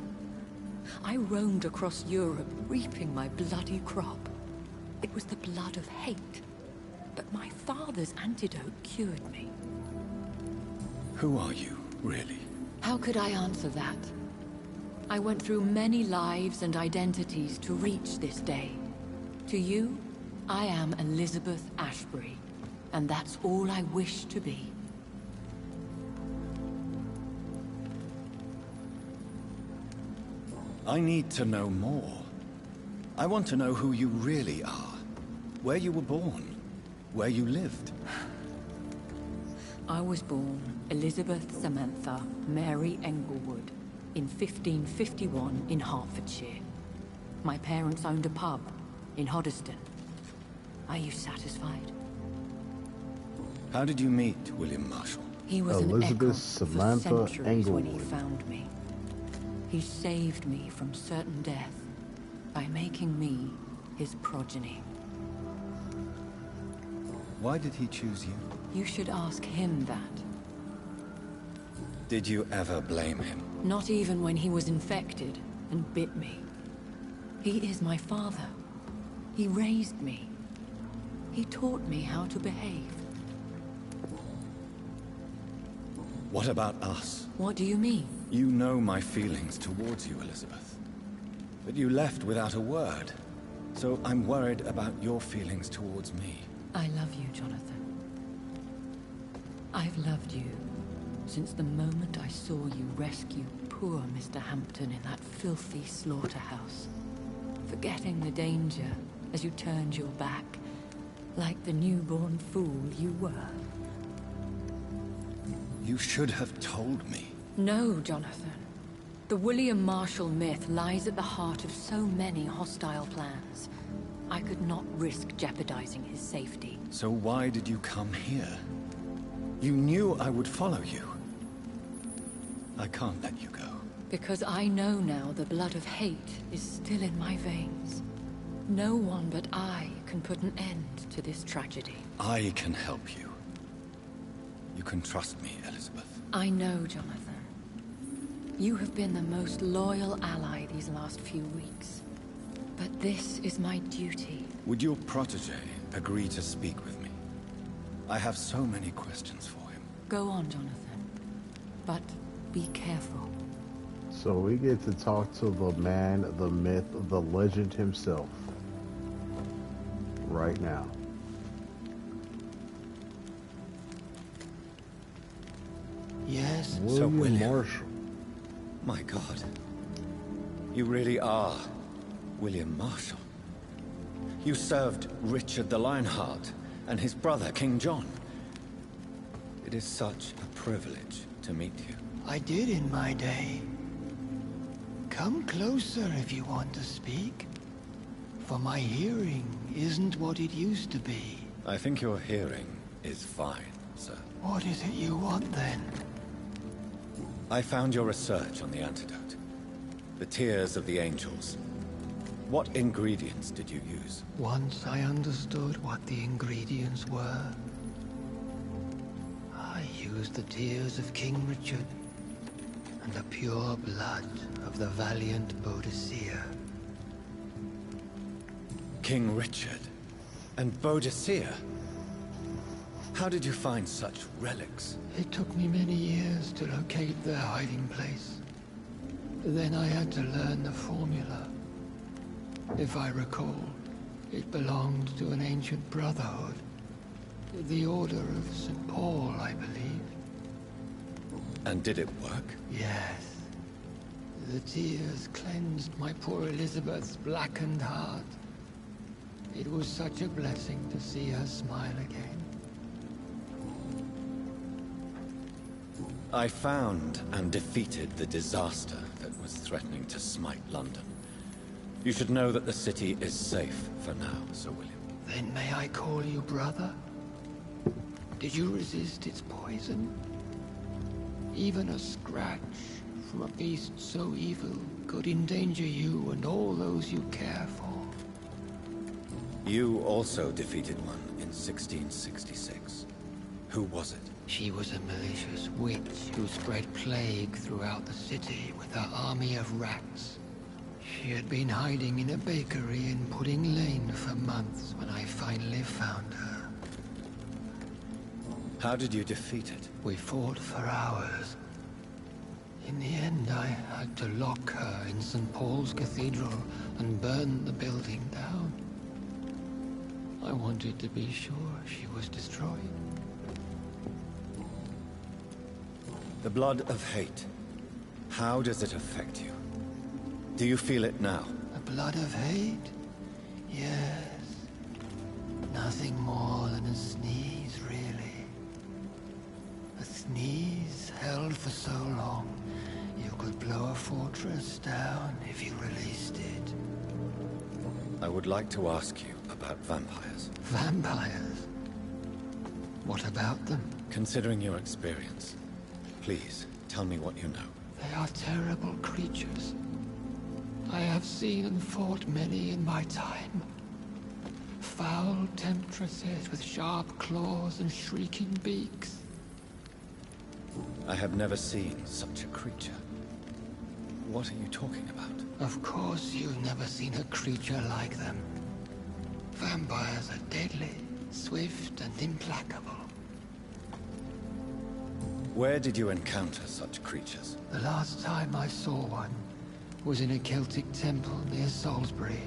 I roamed across Europe, reaping my bloody crop. It was the blood of hate, but my father's antidote cured me. Who are you, really? How could I answer that? I went through many lives and identities to reach this day. To you, I am Elizabeth Ashbury, and that's all I wish to be. I need to know more. I want to know who you really are. Where you were born. Where you lived. I was born Elizabeth Samantha Mary Englewood in 1551 in Hertfordshire. My parents owned a pub in Hoddesdon. Are you satisfied? How did you meet William Marshall? He was Elizabeth an echo Samantha for centuries when he Englewood. found me. He saved me from certain death by making me his progeny. Why did he choose you? You should ask him that. Did you ever blame him? Not even when he was infected and bit me. He is my father. He raised me. He taught me how to behave. What about us? What do you mean? You know my feelings towards you, Elizabeth. But you left without a word. So I'm worried about your feelings towards me. I love you, Jonathan. I've loved you since the moment I saw you rescue poor Mr. Hampton in that filthy slaughterhouse. Forgetting the danger as you turned your back, like the newborn fool you were. You should have told me. No, Jonathan. The William Marshall myth lies at the heart of so many hostile plans. I could not risk jeopardizing his safety. So why did you come here? You knew I would follow you. I can't let you go. Because I know now the blood of hate is still in my veins. No one but I can put an end to this tragedy. I can help you. You can trust me, Elizabeth. I know, Jonathan. You have been the most loyal ally these last few weeks. But this is my duty. Would your protege agree to speak with me? I have so many questions for him. Go on, Jonathan. But be careful. So we get to talk to the man, the myth, the legend himself. Right now. Yes? William William. Marshall. My God. You really are William Marshall. You served Richard the Lionheart and his brother, King John. It is such a privilege to meet you. I did in my day. Come closer if you want to speak. For my hearing isn't what it used to be. I think your hearing is fine, sir. What is it you want then? I found your research on the antidote. The tears of the angels. What ingredients did you use? Once I understood what the ingredients were, I used the tears of King Richard and the pure blood of the valiant Boadicea. King Richard and Boadicea? How did you find such relics? It took me many years to locate their hiding place. Then I had to learn the formula. If I recall, it belonged to an ancient brotherhood. The Order of St. Paul, I believe. And did it work? Yes. The tears cleansed my poor Elizabeth's blackened heart. It was such a blessing to see her smile again. I found and defeated the disaster that was threatening to smite London. You should know that the city is safe for now, Sir William. Then may I call you brother? Did you resist its poison? Even a scratch from a beast so evil could endanger you and all those you care for. You also defeated one in 1666. Who was it? She was a malicious witch who spread plague throughout the city with her army of rats. She had been hiding in a bakery in Pudding Lane for months when I finally found her. How did you defeat it? We fought for hours. In the end, I had to lock her in St. Paul's Cathedral and burn the building down. I wanted to be sure she was destroyed. The blood of hate. How does it affect you? Do you feel it now? The blood of hate? Yes. Nothing more than a sneeze, really. A sneeze held for so long, you could blow a fortress down if you released it. I would like to ask you about vampires. Vampires? What about them? Considering your experience, please tell me what you know. They are terrible creatures. I have seen and fought many in my time. Foul temptresses with sharp claws and shrieking beaks. I have never seen such a creature. What are you talking about? Of course you've never seen a creature like them. Vampires are deadly, swift and implacable. Where did you encounter such creatures? The last time I saw one was in a Celtic temple near Salisbury.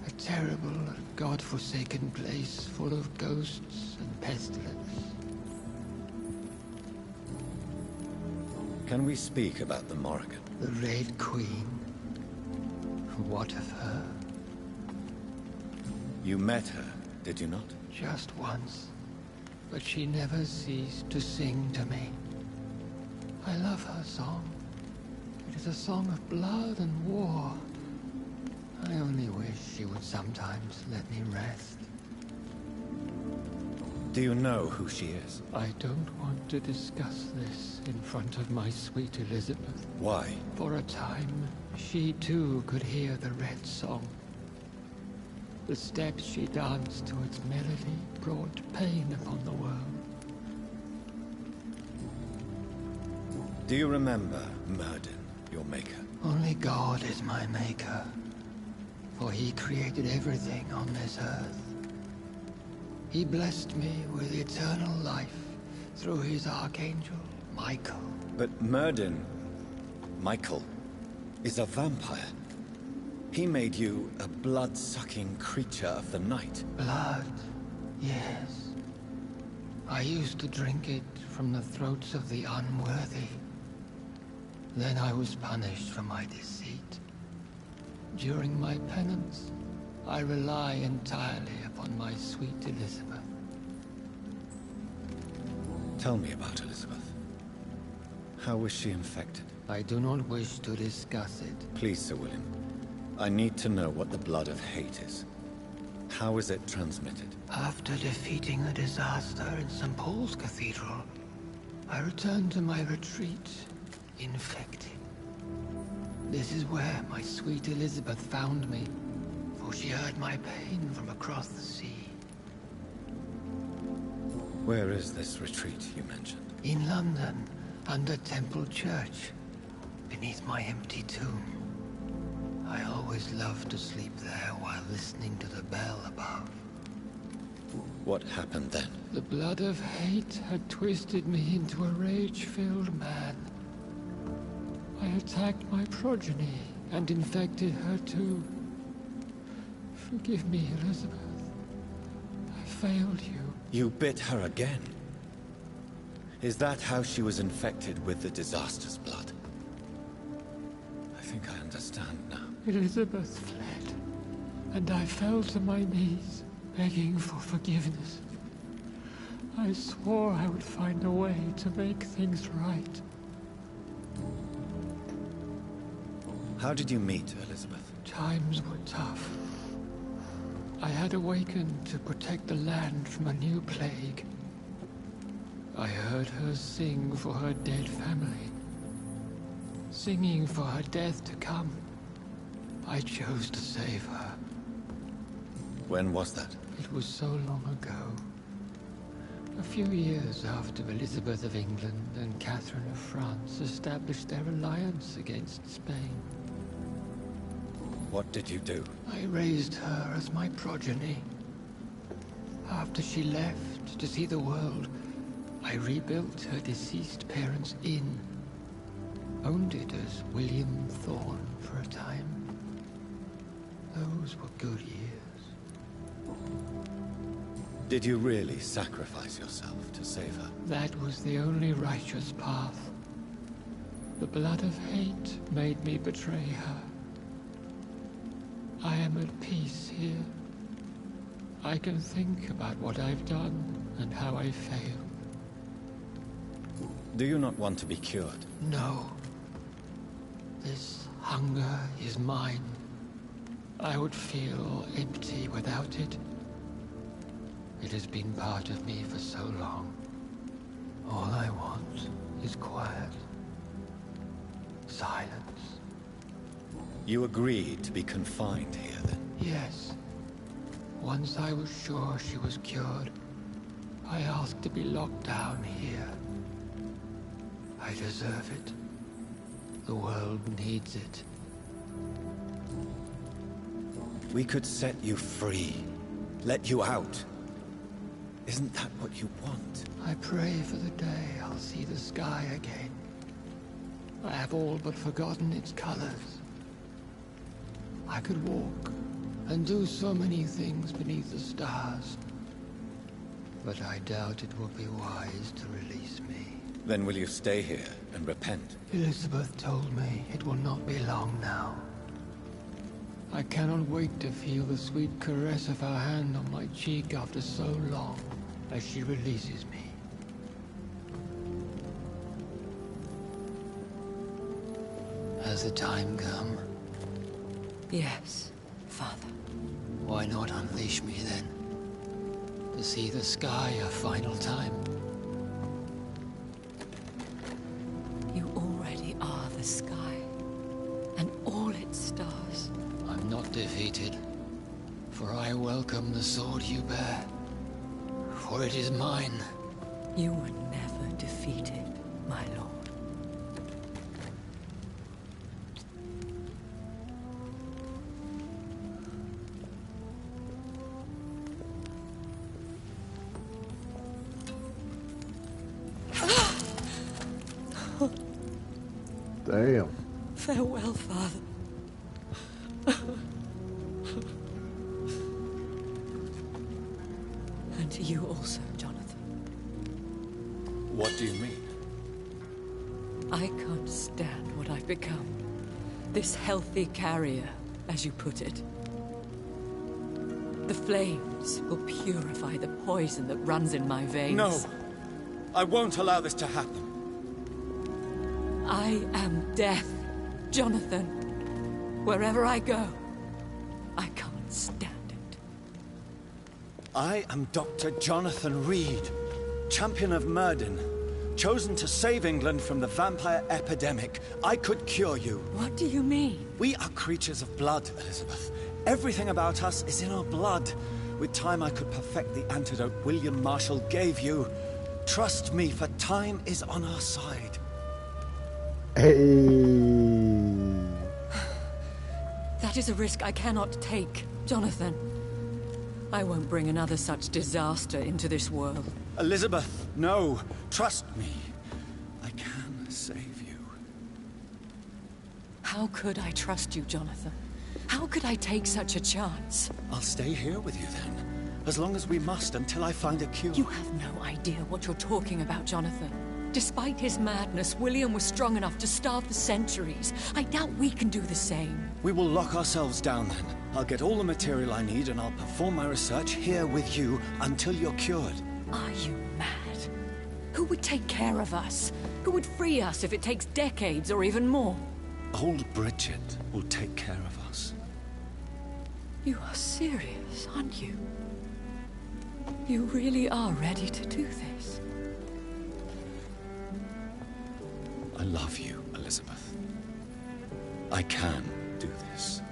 A terrible and god-forsaken place full of ghosts and pestilence. Can we speak about the Morrigan? The Red Queen. What of her? You met her, did you not? Just once. But she never ceased to sing to me. I love her song. It is a song of blood and war. I only wish she would sometimes let me rest. Do you know who she is? I don't want to discuss this in front of my sweet Elizabeth. Why? For a time, she too could hear the Red Song. The steps she danced to its melody brought pain upon the world. Do you remember Myrddin, your maker? Only God is my maker, for he created everything on this earth. He blessed me with eternal life through his archangel, Michael. But Myrddin, Michael, is a vampire. He made you a blood-sucking creature of the night. Blood, yes. I used to drink it from the throats of the unworthy. Then I was punished for my deceit. During my penance, I rely entirely upon my sweet Elizabeth. Tell me about Elizabeth. How was she infected? I do not wish to discuss it. Please, Sir William. I need to know what the blood of hate is. How is it transmitted? After defeating the disaster in St. Paul's Cathedral, I returned to my retreat, infected. This is where my sweet Elizabeth found me, for she heard my pain from across the sea. Where is this retreat you mentioned? In London, under Temple Church, beneath my empty tomb. I always loved to sleep there while listening to the bell above. What happened then? The blood of hate had twisted me into a rage-filled man. I attacked my progeny and infected her too. Forgive me, Elizabeth. I failed you. You bit her again? Is that how she was infected with the disaster's blood? I think I understand now. Elizabeth fled, and I fell to my knees, begging for forgiveness. I swore I would find a way to make things right. How did you meet Elizabeth? Times were tough. I had awakened to protect the land from a new plague. I heard her sing for her dead family. Singing for her death to come. I chose to save her. When was that? It was so long ago. A few years after Elizabeth of England and Catherine of France established their alliance against Spain. What did you do? I raised her as my progeny. After she left to see the world, I rebuilt her deceased parents' inn. Owned it as William Thorne for a time. Those were good years. Did you really sacrifice yourself to save her? That was the only righteous path. The blood of hate made me betray her. I am at peace here. I can think about what I've done and how I failed. Do you not want to be cured? No. This hunger is mine. I would feel empty without it. It has been part of me for so long. All I want is quiet. Silence. You agreed to be confined here, then? Yes. Once I was sure she was cured, I asked to be locked down here. I deserve it. The world needs it. We could set you free. Let you out. Isn't that what you want? I pray for the day I'll see the sky again. I have all but forgotten its colors. I could walk and do so many things beneath the stars. But I doubt it will be wise to release me. Then will you stay here and repent? Elizabeth told me it will not be long now. I cannot wait to feel the sweet caress of her hand on my cheek after so long, as she releases me. Has the time come? Yes, Father. Why not unleash me then? To see the sky a final time? You already are the sky, and all its stars. I'm not defeated, for I welcome the sword you bear, for it is mine. You were never defeated, my lord. Damn. Farewell, Father. And to you also, Jonathan. What do you mean? I can't stand what I've become. This healthy carrier, as you put it. The flames will purify the poison that runs in my veins. No! I won't allow this to happen. I am death, Jonathan. Wherever I go, I can't stand it. I am Dr. Jonathan Reed, champion of Myrddin, chosen to save England from the vampire epidemic. I could cure you. What do you mean? We are creatures of blood, Elizabeth. Everything about us is in our blood. With time, I could perfect the antidote William Marshall gave you. Trust me, for time is on our side. Hey. That is a risk I cannot take, Jonathan. I won't bring another such disaster into this world. Elizabeth, no. Trust me. I can save you. How could I trust you, Jonathan? How could I take such a chance? I'll stay here with you then. As long as we must, until I find a cure. You have no idea what you're talking about, Jonathan. Despite his madness, William was strong enough to starve for centuries. I doubt we can do the same. We will lock ourselves down then. I'll get all the material I need and I'll perform my research here with you until you're cured. Are you mad? Who would take care of us? Who would free us if it takes decades or even more? Old Bridget will take care of us. You are serious, aren't you? You really are ready to do this? I love you, Elizabeth. I can do this.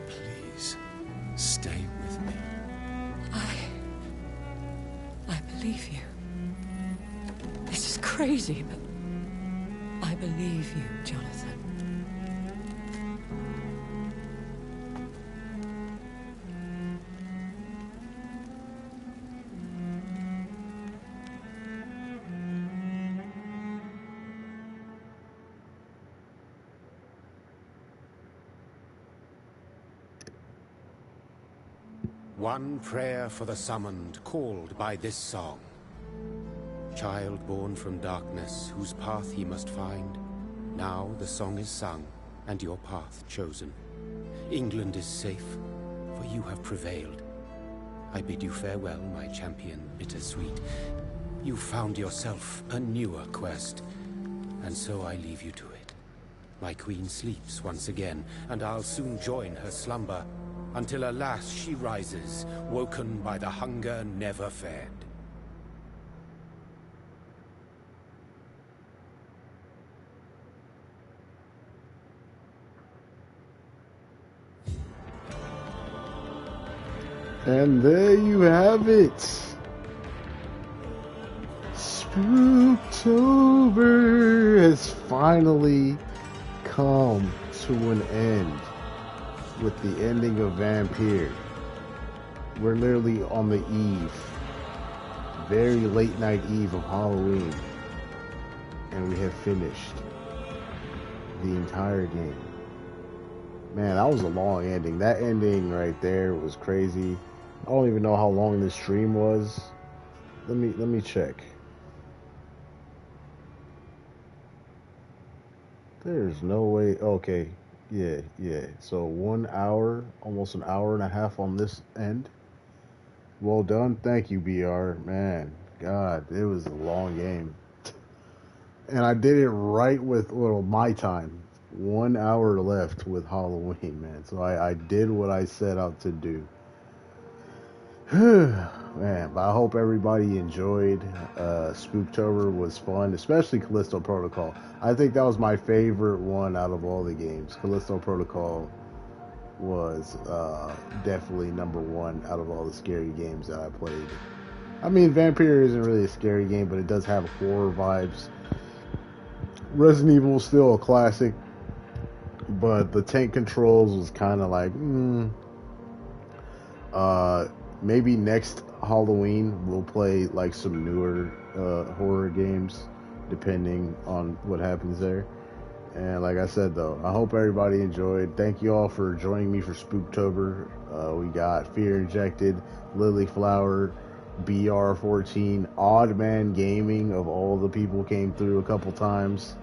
Please, stay with me. I believe you. This is crazy, but I believe you, Jonathan. One prayer for the summoned, called by this song. Child born from darkness, whose path he must find. Now the song is sung, and your path chosen. England is safe, for you have prevailed. I bid you farewell, my champion, bittersweet. You found yourself a newer quest, and so I leave you to it. My queen sleeps once again, and I'll soon join her slumber, until alas she rises, woken by the hunger never fed. And there you have it. Spooktober has finally come to an end with the ending of Vampyr. We're literally on the eve, very late night eve of Halloween, and we have finished the entire game. Man, that was a long ending. That ending right there was crazy. I don't even know how long this stream was. Let me check. There's no way. Okay. Yeah. So 1 hour, almost an hour and a half on this end. Well done. Thank you, BR. Man, God, it was a long game. And I did it right with, well, my time. 1 hour left with Halloween, man. So I did what I set out to do. Man, but I hope everybody enjoyed. Spooktober was fun, especially Callisto Protocol. I think that was my favorite one out of all the games. Callisto Protocol was definitely #1 out of all the scary games that I played. I mean, Vampyr isn't really a scary game, but it does have horror vibes. Resident Evil is still a classic, but the tank controls was kind of like, maybe next Halloween we'll play like some newer horror games, depending on what happens there. And like I said, though, I hope everybody enjoyed. Thank you all for joining me for Spooktober. We got Fear Injected, Lily Flower, BR14, Odd Man Gaming of all the people came through a couple times.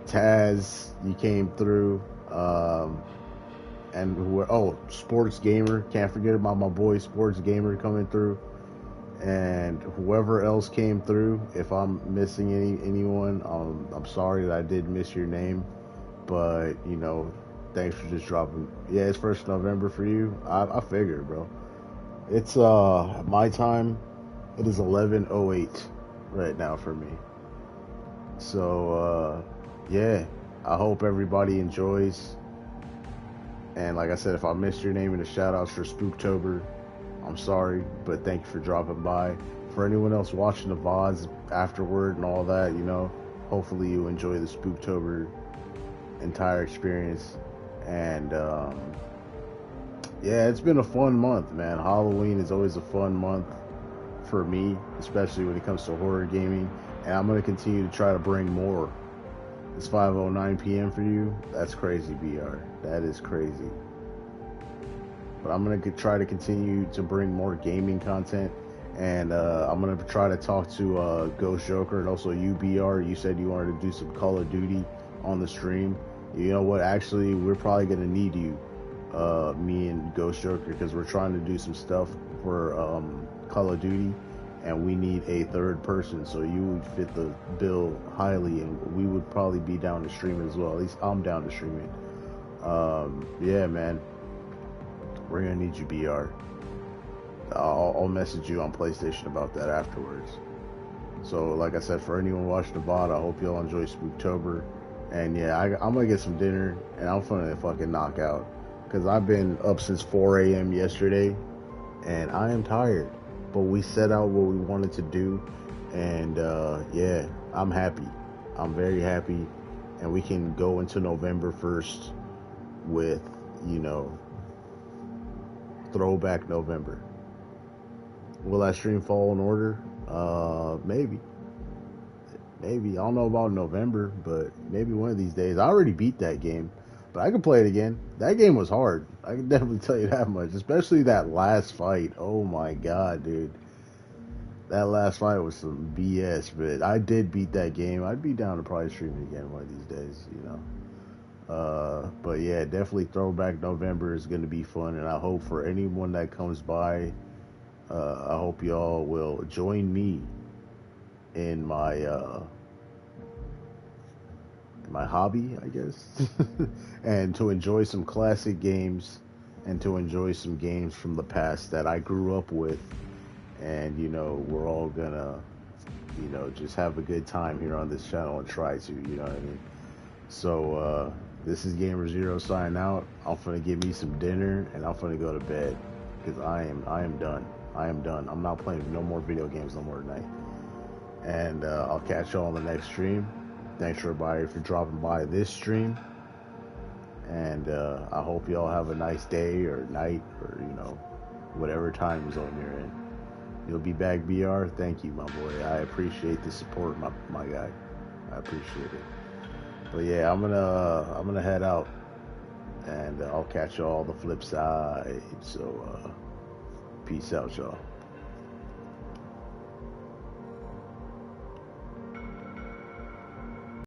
Taz, you came through. And Sports Gamer, can't forget about my boy Sports Gamer coming through, and whoever else came through. If I'm missing anyone, I'm sorry that I did miss your name, but you know, thanks for just dropping. Yeah, it's 1st November for you. I figured, bro. It's my time. It is 11:08 right now for me. So yeah, I hope everybody enjoys. And like I said, if I missed your name in the shout-outs for Spooktober, I'm sorry, but thank you for dropping by. For anyone else watching the VODs afterward and all that, you know, hopefully you enjoy the Spooktober entire experience. And yeah, it's been a fun month, man. Halloween is always a fun month for me, especially when it comes to horror gaming. And I'm going to continue to try to bring more. It's 5:09 p.m. for you. That's crazy, BR. That is crazy. But I'm going to try to continue to bring more gaming content. And I'm going to try to talk to Ghost Joker and also you, BR. You said you wanted to do some Call of Duty on the stream. You know what? Actually, we're probably going to need you, me and Ghost Joker, because we're trying to do some stuff for Call of Duty. And we need a third person, so you would fit the bill highly, and we would probably be down to stream it as well. At least I'm down to stream it. Yeah, man. We're gonna need you, BR. I'll message you on PlayStation about that afterwards. So, like I said, for anyone watching the VOD, I hope y'all enjoy Spooktober. And yeah, I'm gonna get some dinner, and I'm gonna fucking knock out. Because I've been up since 4 a.m. yesterday, and I am tired. but we set out what we wanted to do, and yeah, I'm happy. I'm very happy, and we can go into November 1st with, you know, throwback November. Will that stream fall in order? Maybe. Maybe. I don't know about November, but maybe one of these days. I already beat that game, but I can play it again. That game was hard. I can definitely tell you that much. Especially that last fight. Oh my god, dude. That last fight was some BS, but I did beat that game. I'd be down to probably stream it again one of these days, you know. But yeah, definitely Throwback November is going to be fun, and I hope for anyone that comes by, I hope y'all will join me in my hobby, I guess, and to enjoy some classic games, and to enjoy some games from the past that I grew up with, and you know, we're all gonna, you know, just have a good time here on this channel and try to, you know what I mean? So this is GamerZero signing out. I'm gonna get me some dinner and I'm gonna go to bed because I am done. I am done. I'm not playing no more video games no more tonight. And I'll catch y'all on the next stream. Thanks everybody for dropping by this stream. And I hope y'all have a nice day or night or, you know, whatever time zone you're in. You'll be back, BR. Thank you, my boy. I appreciate the support, my guy. I appreciate it. But yeah, I'm gonna head out, and I'll catch y'all the flip side. So peace out, y'all.